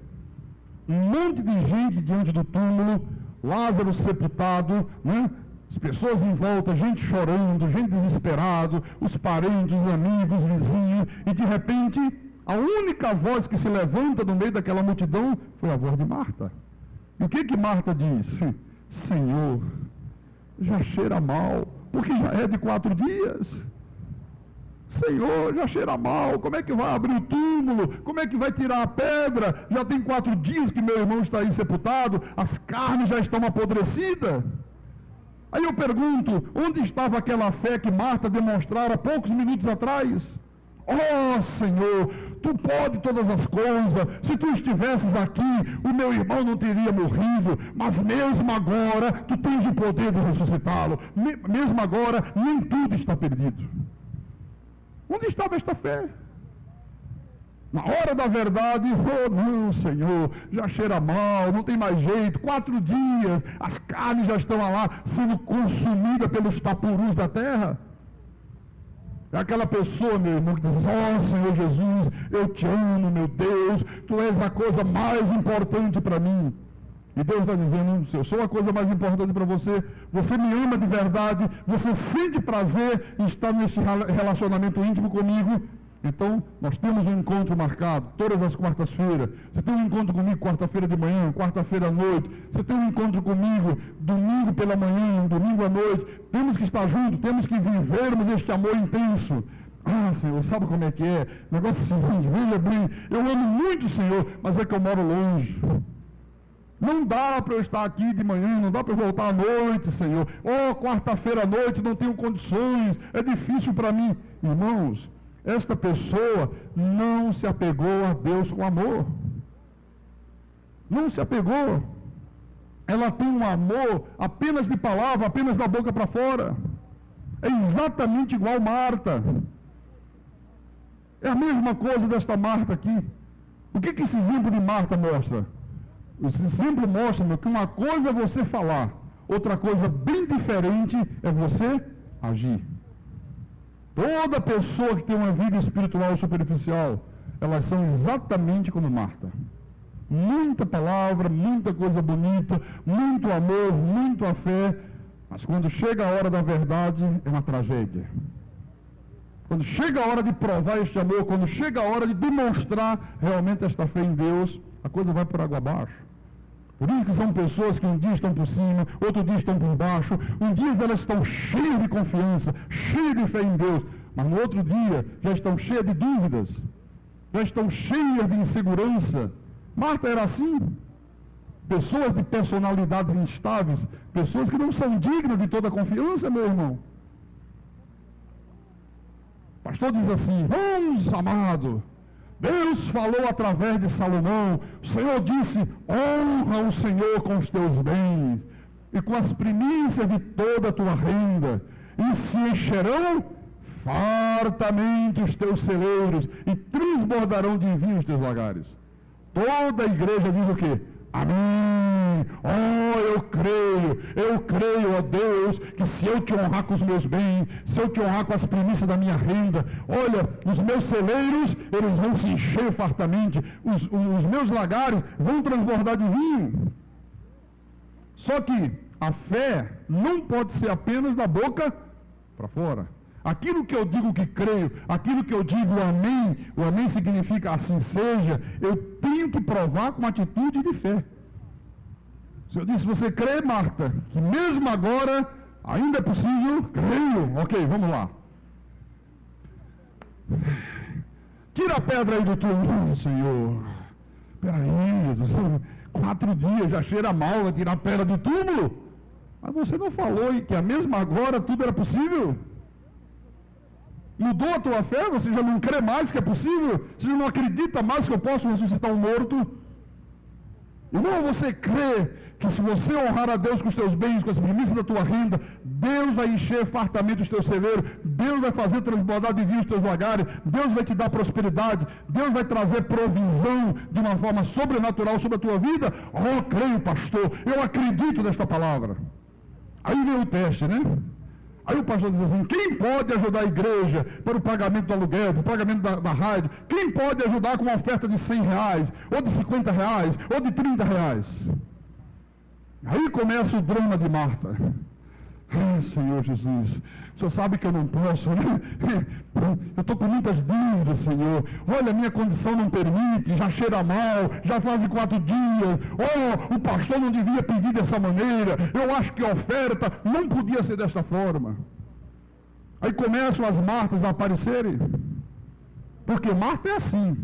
Um monte de gente diante do túmulo, Lázaro sepultado, né? As pessoas em volta, gente chorando, gente desesperada, os parentes, os amigos, os vizinhos, e de repente, a única voz que se levanta no meio daquela multidão foi a voz de Marta. E o que Marta diz? Senhor, já cheira mal, porque já é de 4 dias. Senhor, já cheira mal, como é que vai abrir o túmulo? Como é que vai tirar a pedra? Já tem 4 dias que meu irmão está aí sepultado, as carnes já estão apodrecidas. Aí eu pergunto, onde estava aquela fé que Marta demonstrara poucos minutos atrás? Oh, Senhor, tu pode todas as coisas, se tu estivesses aqui, o meu irmão não teria morrido, mas mesmo agora, tu tens o poder de ressuscitá-lo, mesmo agora, nem tudo está perdido. Onde estava esta fé? Na hora da verdade, oh não, Senhor, já cheira mal, não tem mais jeito, 4 dias, as carnes já estão lá sendo consumidas pelos tapurus da terra. É aquela pessoa, meu irmão, que diz assim: oh Senhor Jesus, eu te amo, meu Deus, tu és a coisa mais importante para mim. E Deus está dizendo: se eu sou a coisa mais importante para você, você me ama de verdade, você sente prazer em estar neste relacionamento íntimo comigo. Então, nós temos um encontro marcado, todas as quartas-feiras. Você tem um encontro comigo quarta-feira de manhã, quarta-feira à noite. Você tem um encontro comigo domingo pela manhã, domingo à noite. Temos que estar juntos, temos que vivermos este amor intenso. Ah, Senhor, sabe como é que é? Negócio seguinte, veja bem, eu amo muito o Senhor, mas é que eu moro longe. Não dá para eu estar aqui de manhã, não dá para eu voltar à noite, Senhor. Oh, quarta-feira à noite, não tenho condições, é difícil para mim. Irmãos, esta pessoa não se apegou a Deus com amor. Não se apegou. Ela tem um amor apenas de palavra, apenas da boca para fora. É exatamente igual Marta. É a mesma coisa desta Marta aqui. O que esse exemplo de Marta mostra? Esse exemplo mostra que uma coisa é você falar, outra coisa bem diferente é você agir. Toda pessoa que tem uma vida espiritual superficial, elas são exatamente como Marta. Muita palavra, muita coisa bonita, muito amor, muito a fé, mas quando chega a hora da verdade, é uma tragédia. Quando chega a hora de provar este amor, quando chega a hora de demonstrar realmente esta fé em Deus, a coisa vai por água abaixo. Por isso que são pessoas que um dia estão por cima, outro dia estão por baixo, um dia elas estão cheias de confiança, cheias de fé em Deus, mas no outro dia já estão cheias de dúvidas, já estão cheias de insegurança. Marta era assim. Pessoas de personalidades instáveis, pessoas que não são dignas de toda confiança, meu irmão. O pastor diz assim: vamos, amado, Deus falou através de Salomão. O Senhor disse: honra o Senhor com os teus bens e com as primícias de toda a tua renda, e se encherão fartamente os teus celeiros, e transbordarão de vinho os teus lagares. Toda a igreja diz o quê? Amém. Oh, eu creio, ó Deus, que se eu te honrar com os meus bens, se eu te honrar com as primícias da minha renda, olha, os meus celeiros, eles vão se encher fartamente, os meus lagares vão transbordar de vinho. Só que a fé não pode ser apenas da boca para fora. Aquilo que eu digo que creio, aquilo que eu digo o amém significa assim seja, eu tenho que provar com atitude de fé. Se eu disse, você crê, Marta, que mesmo agora ainda é possível? Creio. Ok, vamos lá. Tira a pedra aí do túmulo, Senhor. Peraí, Jesus, 4 dias já cheira mal, vai tirar a pedra do túmulo? Mas você não falou que a mesma agora tudo era possível? Mudou a tua fé? Você já não crê mais que é possível? Você já não acredita mais que eu posso ressuscitar um morto? Irmão, você crê que se você honrar a Deus com os teus bens, com as primícias da tua renda, Deus vai encher fartamente os teus celeiros, Deus vai fazer transbordar de vinho os teus lagares, Deus vai te dar prosperidade, Deus vai trazer provisão de uma forma sobrenatural sobre a tua vida? Oh, creio, pastor, eu acredito nesta palavra. Aí vem o teste, né? Aí o pastor diz assim, quem pode ajudar a igreja para o pagamento do aluguel, para o pagamento da rádio? Quem pode ajudar com uma oferta de R$100, ou de R$50, ou de R$30? Aí começa o drama de Marta. Ah, Senhor Jesus, o Senhor sabe que eu não posso, né? Eu estou com muitas dívidas, Senhor. Olha, a minha condição não permite, já cheira mal, já fazem 4 dias. Oh, o pastor não devia pedir dessa maneira. Eu acho que a oferta não podia ser desta forma. Aí começam as Martas a aparecerem. Porque Marta é assim.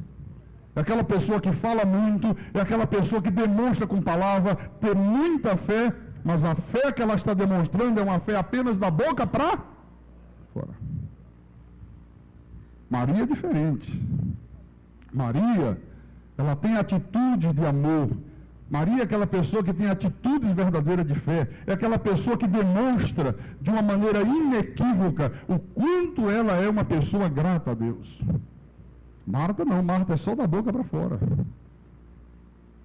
É aquela pessoa que fala muito, é aquela pessoa que demonstra com palavra ter muita fé, mas a fé que ela está demonstrando é uma fé apenas da boca para fora. Maria é diferente. Maria, ela tem atitude de amor. Maria é aquela pessoa que tem atitude verdadeira de fé. É aquela pessoa que demonstra de uma maneira inequívoca o quanto ela é uma pessoa grata a Deus. Marta não, Marta é só da boca para fora.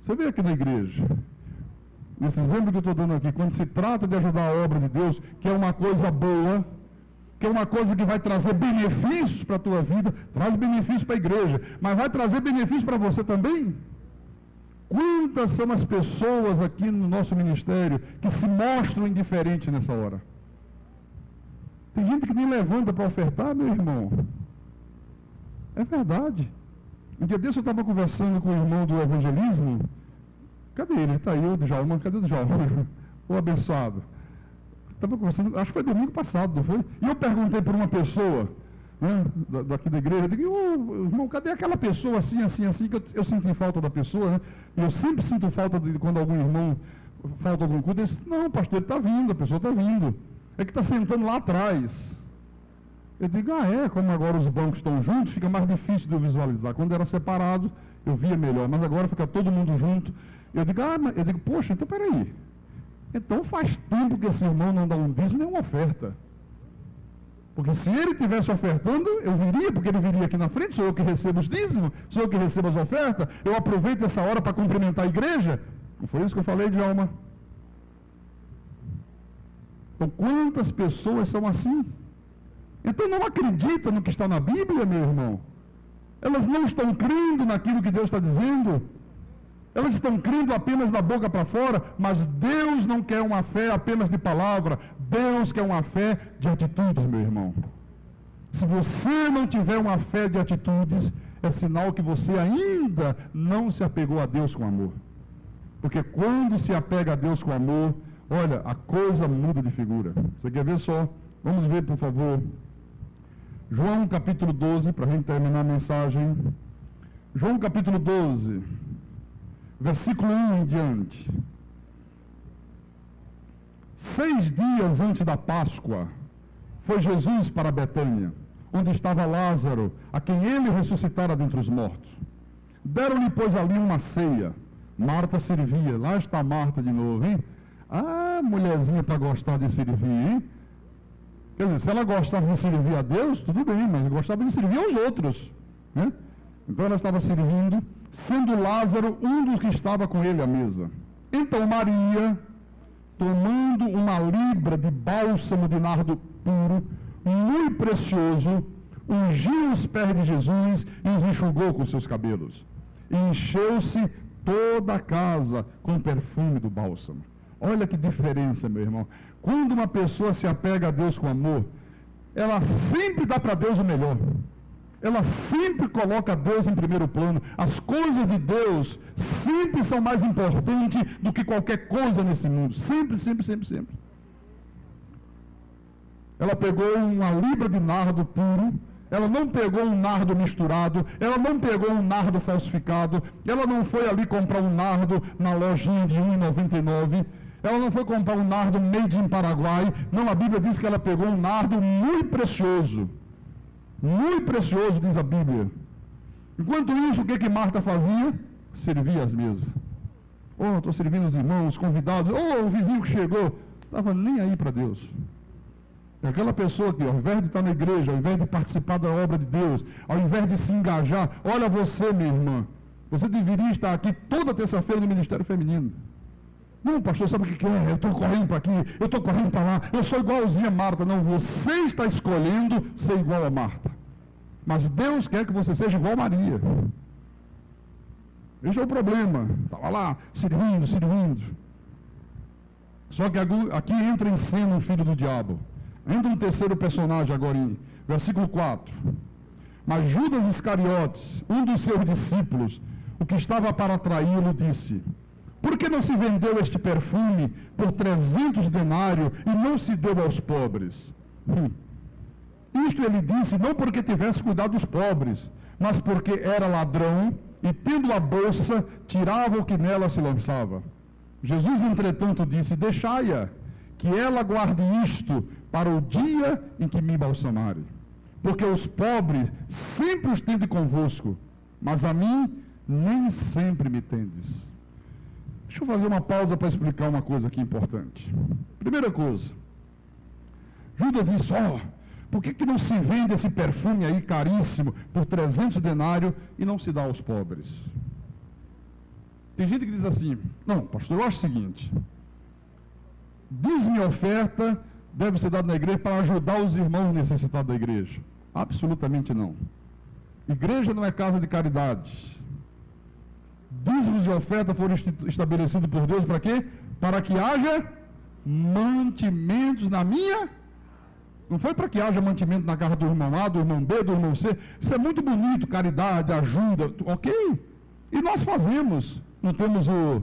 Você vê aqui na igreja, nesse exemplo que eu estou dando aqui, quando se trata de ajudar a obra de Deus, que é uma coisa boa, que é uma coisa que vai trazer benefícios para a tua vida, traz benefícios para a igreja, mas vai trazer benefícios para você também. Quantas são as pessoas aqui no nosso ministério que se mostram indiferentes nessa hora? Tem gente que nem levanta para ofertar, meu irmão. É verdade. Um dia desse eu estava conversando com o irmão do evangelismo. Cadê ele? Está aí, o Djalma. Cadê o Djalma? O abençoado. Estava conversando, acho que foi domingo passado, não foi? E eu perguntei por uma pessoa, né, daqui da igreja, eu digo, irmão, cadê aquela pessoa assim, que eu senti falta da pessoa, né? E eu sempre sinto falta de quando algum irmão falta algum culto. Ele disse, não, pastor, ele está vindo, a pessoa está vindo. É que está sentando lá atrás. Eu digo, como agora os bancos estão juntos, fica mais difícil de eu visualizar. Quando era separado, eu via melhor, mas agora fica todo mundo junto. Eu digo, poxa, então peraí. Então faz tempo que esse irmão não dá um dízimo nem uma oferta. Porque se ele estivesse ofertando, eu viria, porque ele viria aqui na frente, sou eu que recebo os dízimos, sou eu que recebo as ofertas, eu aproveito essa hora para cumprimentar a igreja. Não foi isso que eu falei, Djalma? Então quantas pessoas são assim? Então não acredita no que está na Bíblia, meu irmão. Elas não estão crendo naquilo que Deus está dizendo. Elas estão crendo apenas da boca para fora, mas Deus não quer uma fé apenas de palavra. Deus quer uma fé de atitudes, meu irmão. Se você não tiver uma fé de atitudes, é sinal que você ainda não se apegou a Deus com amor. Porque quando se apega a Deus com amor, olha, a coisa muda de figura. Você quer ver só? Vamos ver, por favor. João capítulo 12, para a gente terminar a mensagem. João capítulo 12, versículo 1 em diante. 6 dias antes da Páscoa, foi Jesus para Betânia, onde estava Lázaro, a quem ele ressuscitara dentre os mortos. Deram-lhe, pois, ali uma ceia. Marta servia. Lá está Marta de novo, hein? Ah, mulherzinha para gostar de servir, hein? Quer dizer, se ela gostasse de servir a Deus, tudo bem, mas gostava de servir aos outros, né? Então ela estava servindo, sendo Lázaro um dos que estava com ele à mesa. Então Maria, tomando uma libra de bálsamo de nardo puro, muito precioso, ungiu os pés de Jesus e os enxugou com seus cabelos. E encheu-se toda a casa com o perfume do bálsamo. Olha que diferença, meu irmão. Quando uma pessoa se apega a Deus com amor, ela sempre dá para Deus o melhor. Ela sempre coloca Deus em primeiro plano. As coisas de Deus sempre são mais importantes do que qualquer coisa nesse mundo. Sempre, sempre, sempre, sempre. Ela pegou uma libra de nardo puro. Ela não pegou um nardo misturado. Ela não pegou um nardo falsificado. Ela não foi ali comprar um nardo na lojinha de R$1,99. Ela não foi comprar um nardo made in Paraguai. Não, a Bíblia diz que ela pegou um nardo muito precioso. Muito precioso, diz a Bíblia. Enquanto isso, o que Marta fazia? Servia as mesas. Oh, estou servindo os irmãos, os convidados. Oh, o vizinho que chegou. Estava nem aí para Deus. É aquela pessoa que, ao invés de estar na igreja, ao invés de participar da obra de Deus, ao invés de se engajar, olha você, minha irmã, você deveria estar aqui toda terça-feira no Ministério Feminino. Não, pastor, sabe o que é? Eu estou correndo para aqui, eu estou correndo para lá, eu sou igualzinha a Marta. Não, você está escolhendo ser igual a Marta. Mas Deus quer que você seja igual a Maria. Esse é o problema. Estava lá, servindo. Só que aqui entra em cena o filho do diabo. Entra um terceiro personagem agora, em versículo 4. Mas Judas Iscariotes, um dos seus discípulos, o que estava para traí-lo, disse: por que não se vendeu este perfume por 300 denários e não se deu aos pobres? Isto ele disse não porque tivesse cuidado dos pobres, mas porque era ladrão e, tendo a bolsa, tirava o que nela se lançava. Jesus, entretanto, disse: deixai-a, que ela guarde isto para o dia em que me balsamarem. Porque os pobres sempre os tendes convosco, mas a mim nem sempre me tendes. Deixa eu fazer uma pausa para explicar uma coisa aqui importante. Primeira coisa, Judas disse: por que não se vende esse perfume aí caríssimo por 300 denários e não se dá aos pobres? Tem gente que diz assim: não, pastor, eu acho o seguinte, dízimo e oferta deve ser dado na igreja para ajudar os irmãos necessitados da igreja. Absolutamente não. Igreja não é casa de caridade. Dízimos e oferta foram estabelecidos por Deus para quê? Para que haja mantimentos na minha. Não foi para que haja mantimento na casa do irmão A, do irmão B, do irmão C. Isso é muito bonito, caridade, ajuda, ok? E nós fazemos. Não temos o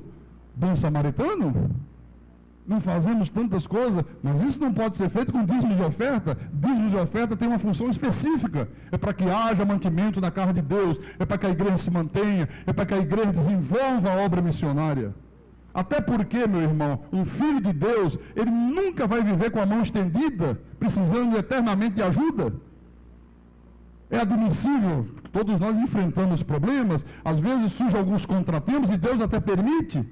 bom samaritano? Não fazemos tantas coisas, mas isso não pode ser feito com dízimo de oferta. Dízimo de oferta tem uma função específica. É para que haja mantimento na casa de Deus, é para que a igreja se mantenha, é para que a igreja desenvolva a obra missionária. Até porque, meu irmão, um filho de Deus, ele nunca vai viver com a mão estendida, precisando eternamente de ajuda. É admissível, todos nós enfrentamos problemas, às vezes surgem alguns contratempos e Deus até permite.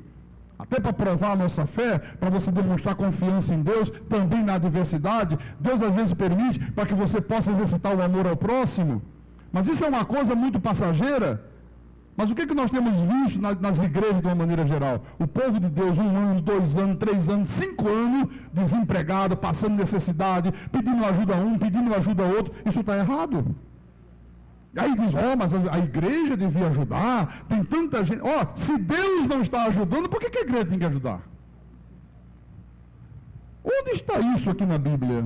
Até para provar a nossa fé, para você demonstrar confiança em Deus, também na adversidade, Deus às vezes permite para que você possa exercitar o amor ao próximo. Mas isso é uma coisa muito passageira. Mas o que nós temos visto nas igrejas de uma maneira geral? O povo de Deus, 1 ano, 2 anos, 3 anos, 5 anos, desempregado, passando necessidade, pedindo ajuda a um, pedindo ajuda a outro. Isso está errado. Aí diz: mas a igreja devia ajudar, tem tanta gente. Se Deus não está ajudando, por que a igreja tem que ajudar? Onde está isso aqui na Bíblia?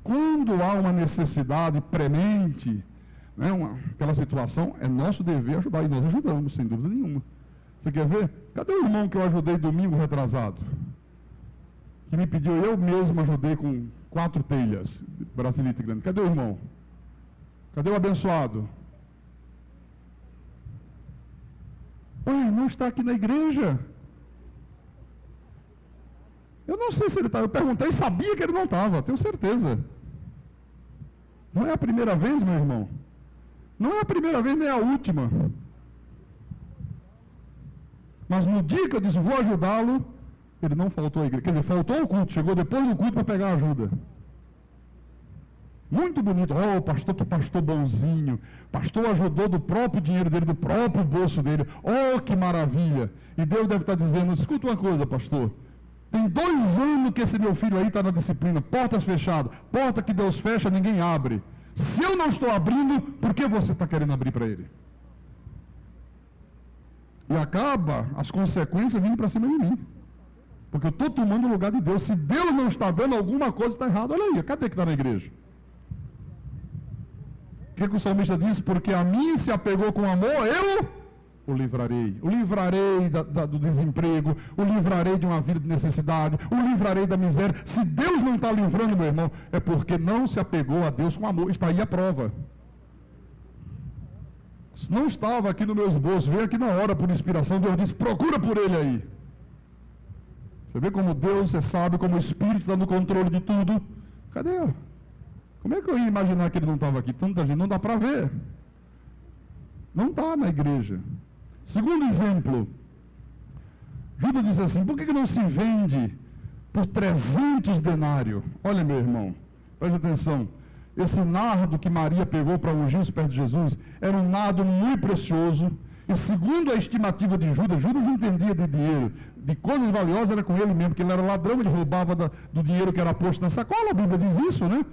Quando há uma necessidade premente, né, aquela situação, é nosso dever ajudar, e nós ajudamos, sem dúvida nenhuma. Você quer ver? Cadê o irmão que eu ajudei domingo retrasado? Que me pediu, eu mesmo ajudei com 4 telhas, brasilite grande. Cadê o irmão? Cadê o abençoado? O irmão está aqui na igreja. Eu não sei se ele está. Eu perguntei e sabia que ele não estava, tenho certeza. Não é a primeira vez, meu irmão. Não é a primeira vez nem a última. Mas no dia que eu disse, vou ajudá-lo, ele não faltou à igreja. Quer dizer, faltou ao culto, chegou depois do culto para pegar ajuda. Muito bonito. Oh, pastor, que pastor bonzinho. Pastor ajudou do próprio dinheiro dele, do próprio bolso dele. Oh, que maravilha. E Deus deve estar dizendo, escuta uma coisa, pastor. Tem 2 anos que esse meu filho aí está na disciplina. Portas fechadas. Porta que Deus fecha, ninguém abre. Se eu não estou abrindo, por que você está querendo abrir para ele? E acaba as consequências vindo para cima de mim. Porque eu estou tomando o lugar de Deus. Se Deus não está dando, alguma coisa está errada. Olha aí, cadê que está na igreja? O que o salmista diz? Porque a mim se apegou com amor, eu o livrarei. O livrarei do desemprego, o livrarei de uma vida de necessidade, o livrarei da miséria. Se Deus não está livrando, meu irmão, é porque não se apegou a Deus com amor. Está aí a prova. Se não estava aqui nos meus bolsos, veio aqui na hora por inspiração, Deus disse, procura por ele aí. Você vê como Deus, você sabe, como o Espírito está no controle de tudo. Cadê? Como é que eu ia imaginar que ele não estava aqui? Tanta gente, não dá para ver. Não está na igreja. Segundo exemplo, Judas diz assim, por que não se vende por 300 denários? Olha, meu irmão, preste atenção. Esse nardo que Maria pegou para ungir os pés de Jesus era um nardo muito precioso. E segundo a estimativa de Judas, Judas entendia de dinheiro, de coisas valiosas era com ele mesmo, porque ele era ladrão, ele roubava do dinheiro que era posto na sacola, a Bíblia diz isso, né?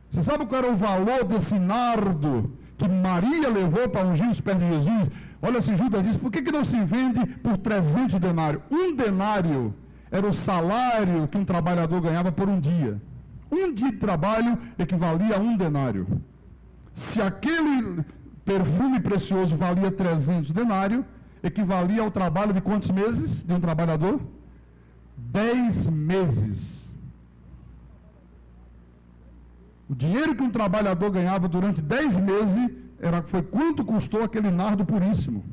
Você sabe qual era o valor desse nardo que Maria levou para ungir os pés de Jesus? Olha, se Judas diz, por que não se vende por 300 denários? Um denário era o salário que um trabalhador ganhava por um dia. Um dia de trabalho equivalia a um denário. Se aquele perfume precioso valia 300 denários, equivalia ao trabalho de quantos meses de um trabalhador? 10 meses. O dinheiro que um trabalhador ganhava durante 10 meses foi quanto custou aquele nardo puríssimo.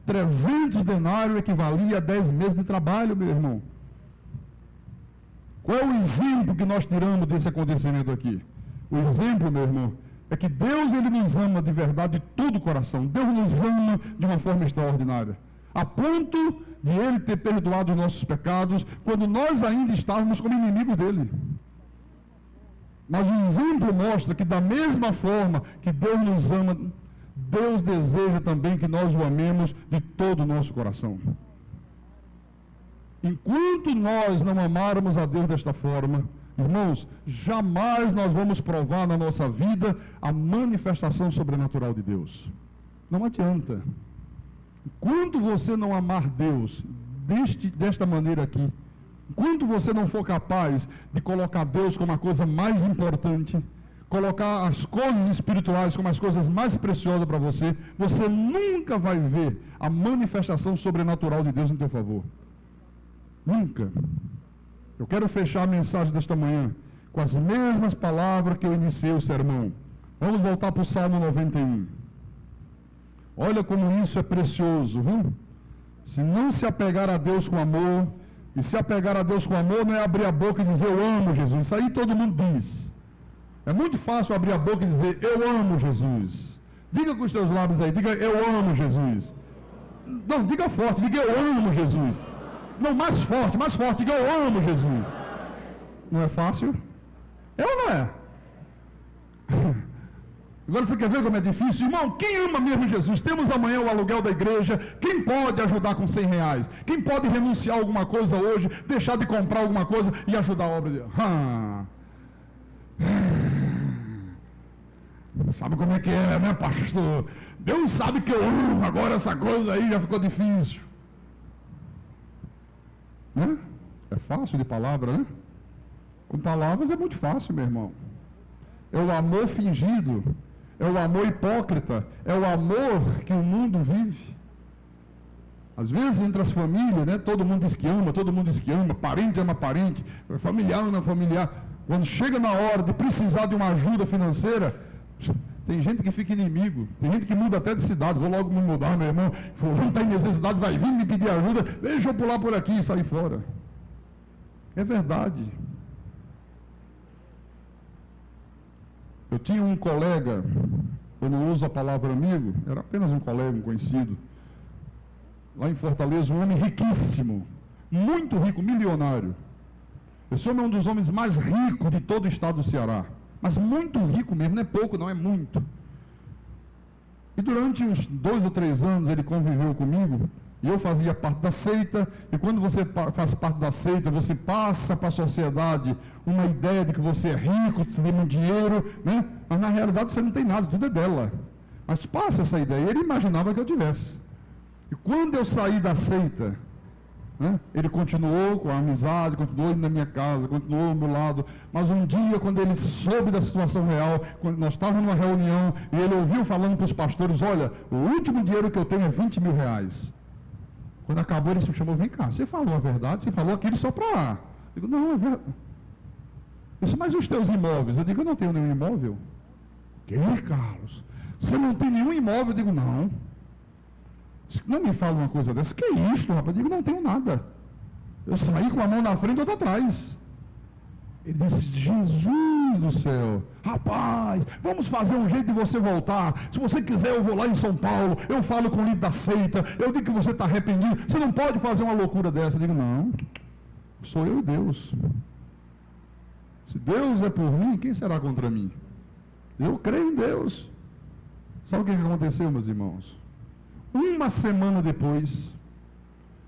300 denários equivalia a 10 meses de trabalho, meu irmão. Qual é o exemplo que nós tiramos desse acontecimento aqui? O exemplo, meu irmão, é que Deus, ele nos ama de verdade de todo o coração. Deus nos ama de uma forma extraordinária. A ponto de ele ter perdoado os nossos pecados quando nós ainda estávamos como inimigos dele. Mas o exemplo mostra que da mesma forma que Deus nos ama, Deus deseja também que nós o amemos de todo o nosso coração. Enquanto nós não amarmos a Deus desta forma, irmãos, jamais nós vamos provar na nossa vida a manifestação sobrenatural de Deus. Não adianta. Enquanto você não amar Deus desta maneira aqui, enquanto você não for capaz de colocar Deus como a coisa mais importante, colocar as coisas espirituais como as coisas mais preciosas para você, você nunca vai ver a manifestação sobrenatural de Deus em teu favor. Nunca. Eu quero fechar a mensagem desta manhã com as mesmas palavras que eu iniciei o sermão. Vamos voltar para o Salmo 91. Olha como isso é precioso, viu? Se não se apegar a Deus com amor, e se apegar a Deus com amor não é abrir a boca e dizer eu amo Jesus. Isso aí todo mundo diz. É muito fácil abrir a boca e dizer eu amo Jesus. Diga com os teus lábios aí, diga eu amo Jesus. Não, diga forte, diga eu amo Jesus. Não, mais forte, diga eu amo Jesus. Não é fácil? É ou não é? Agora você quer ver como é difícil? Irmão, quem ama mesmo Jesus? Temos amanhã o aluguel da igreja. Quem pode ajudar com 100 reais? Quem pode renunciar a alguma coisa hoje, deixar de comprar alguma coisa e ajudar a obra de Deus? Sabe como é que é, né, pastor? Deus sabe que eu amo, agora essa coisa aí já ficou difícil. Né? É fácil de palavra, né? Com palavras é muito fácil, meu irmão. É o amor fingido. É o amor hipócrita, é o amor que o mundo vive. Às vezes entre as famílias, né, todo mundo diz que ama, parente ama parente, familiar ama familiar. Quando chega na hora de precisar de uma ajuda financeira, tem gente que fica inimigo, tem gente que muda até de cidade, vou logo me mudar, meu irmão, fulano está em necessidade, vai vir me pedir ajuda, deixa eu pular por aqui e sair fora. É verdade. Eu tinha um colega, eu não uso a palavra amigo, era apenas um colega, um conhecido, lá em Fortaleza, um homem riquíssimo, muito rico, milionário. Esse homem é um dos homens mais ricos de todo o estado do Ceará, mas muito rico mesmo, não é pouco, não é muito. E durante uns 2 ou 3 anos ele conviveu comigo, e eu fazia parte da seita, e quando você faz parte da seita, você passa para a sociedade uma ideia de que você é rico, que você tem muito dinheiro, né? Mas na realidade você não tem nada, tudo é dela. Mas passa essa ideia, e ele imaginava que eu tivesse. E quando eu saí da seita, né, ele continuou com a amizade, continuou indo na minha casa, continuou ao meu lado, mas um dia, quando ele soube da situação real, quando nós estávamos numa reunião, e ele ouviu falando para os pastores, olha, o último dinheiro que eu tenho é 20 mil reais. Quando acabou, ele se chamou, vem cá, você falou a verdade, você falou aquilo só para... Eu digo, não, é verdade. Isso, mas os teus imóveis? Eu digo, eu não tenho nenhum imóvel. Que, Carlos? Você não tem nenhum imóvel? Eu digo, não. Não me fala uma coisa dessa. Que é isso, rapaz? Eu digo, não tenho nada. Eu saí com a mão na frente e outra atrás. Ele disse, Jesus do céu, rapaz, vamos fazer um jeito de você voltar. Se você quiser, eu vou lá em São Paulo, eu falo com o líder da seita, eu digo que você está arrependido. Você não pode fazer uma loucura dessa. Eu digo, não, sou eu e Deus. Se Deus é por mim, quem será contra mim? Eu creio em Deus. Sabe o que aconteceu, meus irmãos? Uma semana depois,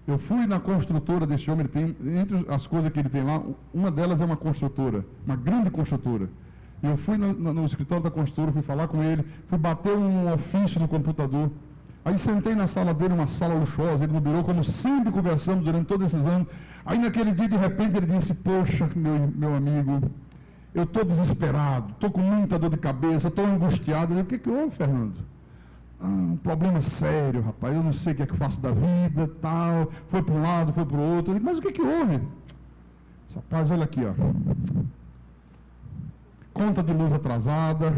eu fui na construtora desse homem. Ele tem, entre as coisas que ele tem lá, uma delas é uma construtora, uma grande construtora. E eu fui no escritório da construtora, fui falar com ele, fui bater um ofício no computador. Aí sentei na sala dele, uma sala luxuosa, ele no birô, como sempre conversamos durante todos esses anos. Aí naquele dia, de repente, ele disse, poxa, meu amigo, eu estou desesperado, estou com muita dor de cabeça, estou angustiado. Eu digo, o que houve, Fernando? Um problema sério, rapaz, eu não sei o que é que eu faço da vida, tal, foi para um lado, foi para o outro. Eu digo, mas o que houve? Rapaz, olha aqui, ó. Conta de luz atrasada,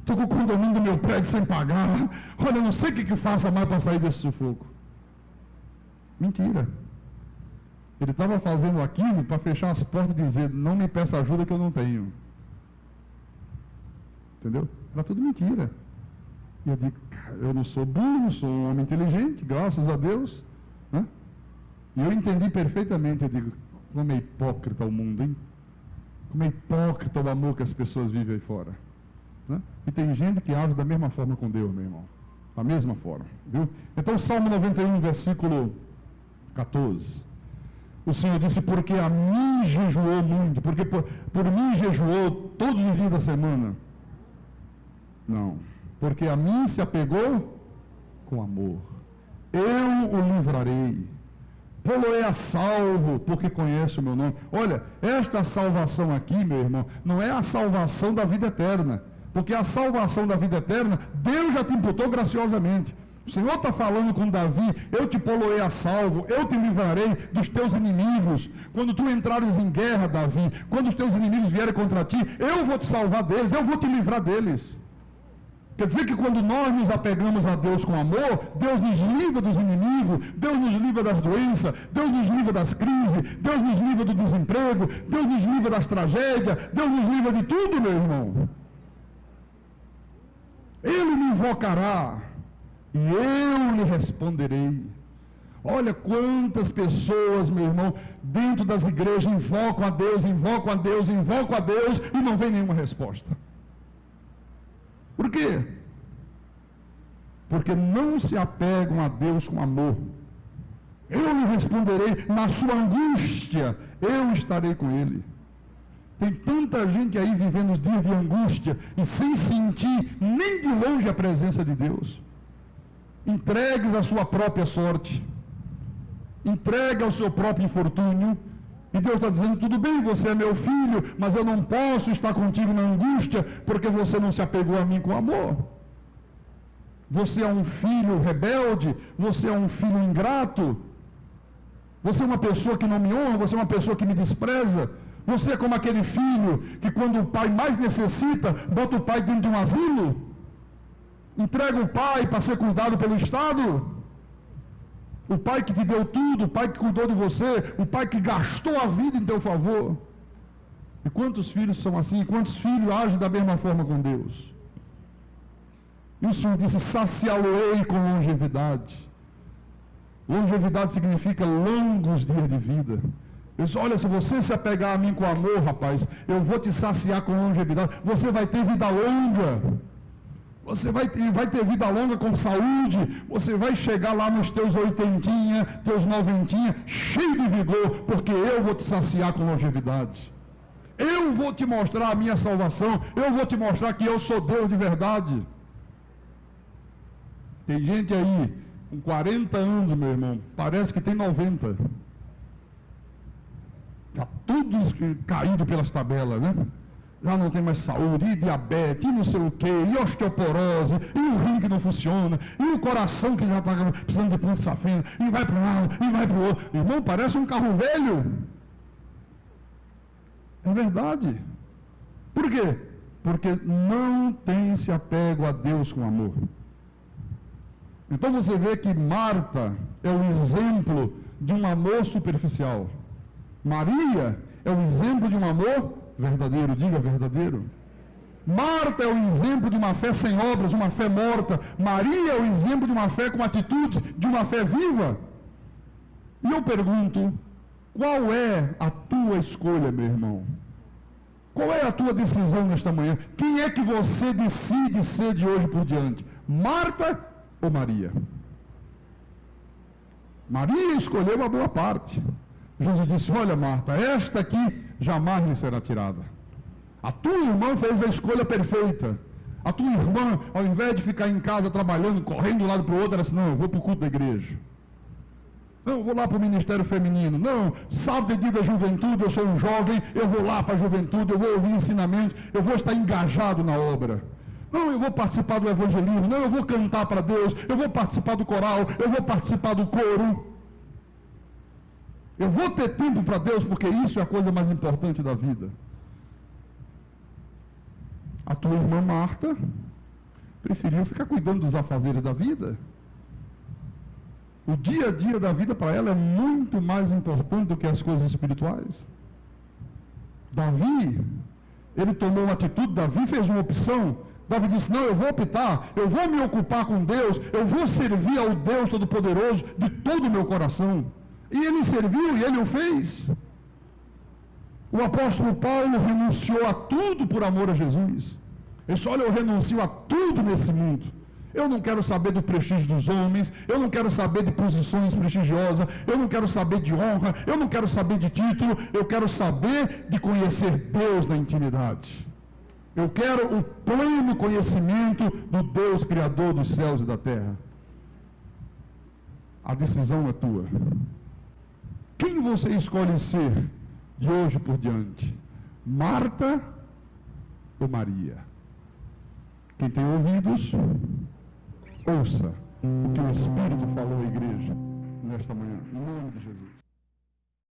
estou com o condomínio do meu prédio sem pagar, olha, eu não sei o que eu faço mais para sair desse sufoco. Mentira. Ele estava fazendo aquilo para fechar as portas e dizer, não me peça ajuda que eu não tenho. Entendeu? Era tudo mentira. E eu digo, eu não sou burro, sou um homem inteligente, graças a Deus. Né? E eu entendi perfeitamente, eu digo, como é hipócrita o mundo, hein? Como é hipócrita o amor que as pessoas vivem aí fora. Né? E tem gente que age da mesma forma com Deus, meu irmão. Da mesma forma. Viu? Então, Salmo 91, versículo 14. O Senhor disse, porque a mim jejuou muito, porque por mim jejuou todos os dias da semana. Não. Porque a mim se apegou com amor. Eu o livrarei. Pô-lo-ei a salvo, porque conhece o meu nome. Olha, esta salvação aqui, meu irmão, não é a salvação da vida eterna. Porque a salvação da vida eterna, Deus já te imputou graciosamente. O Senhor está falando com Davi, eu te pô-lo-ei a salvo, eu te livrarei dos teus inimigos. Quando tu entrares em guerra, Davi, quando os teus inimigos vierem contra ti, eu vou te salvar deles, eu vou te livrar deles. Quer dizer que quando nós nos apegamos a Deus com amor, Deus nos livra dos inimigos, Deus nos livra das doenças, Deus nos livra das crises, Deus nos livra do desemprego, Deus nos livra das tragédias, Deus nos livra de tudo, meu irmão. Ele me invocará e eu lhe responderei. Olha quantas pessoas, meu irmão, dentro das igrejas invocam a Deus, invocam a Deus, invocam a Deus e não vem nenhuma resposta. Por quê? Porque não se apegam a Deus com amor. Eu lhe responderei, na sua angústia, eu estarei com ele. Tem tanta gente aí vivendo os dias de angústia e sem sentir nem de longe a presença de Deus. Entregues à sua própria sorte. Entregue ao seu próprio infortúnio. E Deus está dizendo, tudo bem, você é meu filho, mas eu não posso estar contigo na angústia, porque você não se apegou a mim com amor. Você é um filho rebelde, você é um filho ingrato, você é uma pessoa que não me honra, você é uma pessoa que me despreza, você é como aquele filho que quando o pai mais necessita, bota o pai dentro de um asilo, entrega o pai para ser cuidado pelo Estado. O pai que te deu tudo, o pai que cuidou de você, o pai que gastou a vida em teu favor. E quantos filhos são assim? Quantos filhos agem da mesma forma com Deus? E o Senhor disse: saciá-lo-ei com longevidade. Longevidade significa longos dias de vida. Eu disse: olha, se você se apegar a mim com amor, rapaz, eu vou te saciar com longevidade. Você vai ter vida longa. Você vai ter vida longa com saúde. Você vai chegar lá nos teus 80, teus 90, cheio de vigor, porque eu vou te saciar com longevidade. Eu vou te mostrar a minha salvação. Eu vou te mostrar que eu sou Deus de verdade. Tem gente aí com 40 anos, meu irmão, parece que tem 90. Já tudo caído pelas tabelas, né? Já não tem mais saúde, e diabetes, e não sei o quê, e osteoporose, e o rim que não funciona, e o coração que já está precisando de ponto safena, e vai para um lado, e vai para o outro. Irmão, parece um carro velho. É verdade. Por quê? Porque não tem esse apego a Deus com amor. Então você vê que Marta é o exemplo de um amor superficial. Maria é o exemplo de um amor verdadeiro. Diga verdadeiro. Marta é o exemplo de uma fé sem obras, uma fé morta. Maria é o exemplo de uma fé com atitudes, de uma fé viva. E eu pergunto: qual é a tua escolha, meu irmão? Qual é a tua decisão nesta manhã? Quem é que você decide ser de hoje por diante? Marta ou Maria? Maria escolheu uma boa parte. Jesus disse: olha, Marta, esta aqui jamais lhe será tirada. A tua irmã fez a escolha perfeita. A tua irmã, ao invés de ficar em casa trabalhando, correndo de um lado para o outro, ela disse: não, eu vou para o culto da igreja. Não, eu vou lá para o ministério feminino. Não, sábado é dia da juventude, eu sou um jovem, eu vou lá para a juventude, eu vou ouvir ensinamento, eu vou estar engajado na obra. Não, eu vou participar do evangelismo. Não, eu vou cantar para Deus, eu vou participar do coral, eu vou participar do coro. Eu vou ter tempo para Deus, porque isso é a coisa mais importante da vida. A tua irmã Marta preferiu ficar cuidando dos afazeres da vida. O dia a dia da vida para ela é muito mais importante do que as coisas espirituais. Davi, ele tomou uma atitude, Davi fez uma opção. Davi disse: não, eu vou optar, eu vou me ocupar com Deus, eu vou servir ao Deus Todo-Poderoso de todo o meu coração. E ele serviu e ele o fez. O apóstolo Paulo renunciou a tudo por amor a Jesus. Ele disse: olha, eu renuncio a tudo nesse mundo. Eu não quero saber do prestígio dos homens, eu não quero saber de posições prestigiosas, eu não quero saber de honra, eu não quero saber de título, eu quero saber de conhecer Deus na intimidade. Eu quero o pleno conhecimento do Deus Criador dos céus e da terra. A decisão é tua. Quem você escolhe ser de hoje por diante? Marta ou Maria? Quem tem ouvidos, ouça o que o Espírito falou à igreja nesta manhã, em nome de Jesus.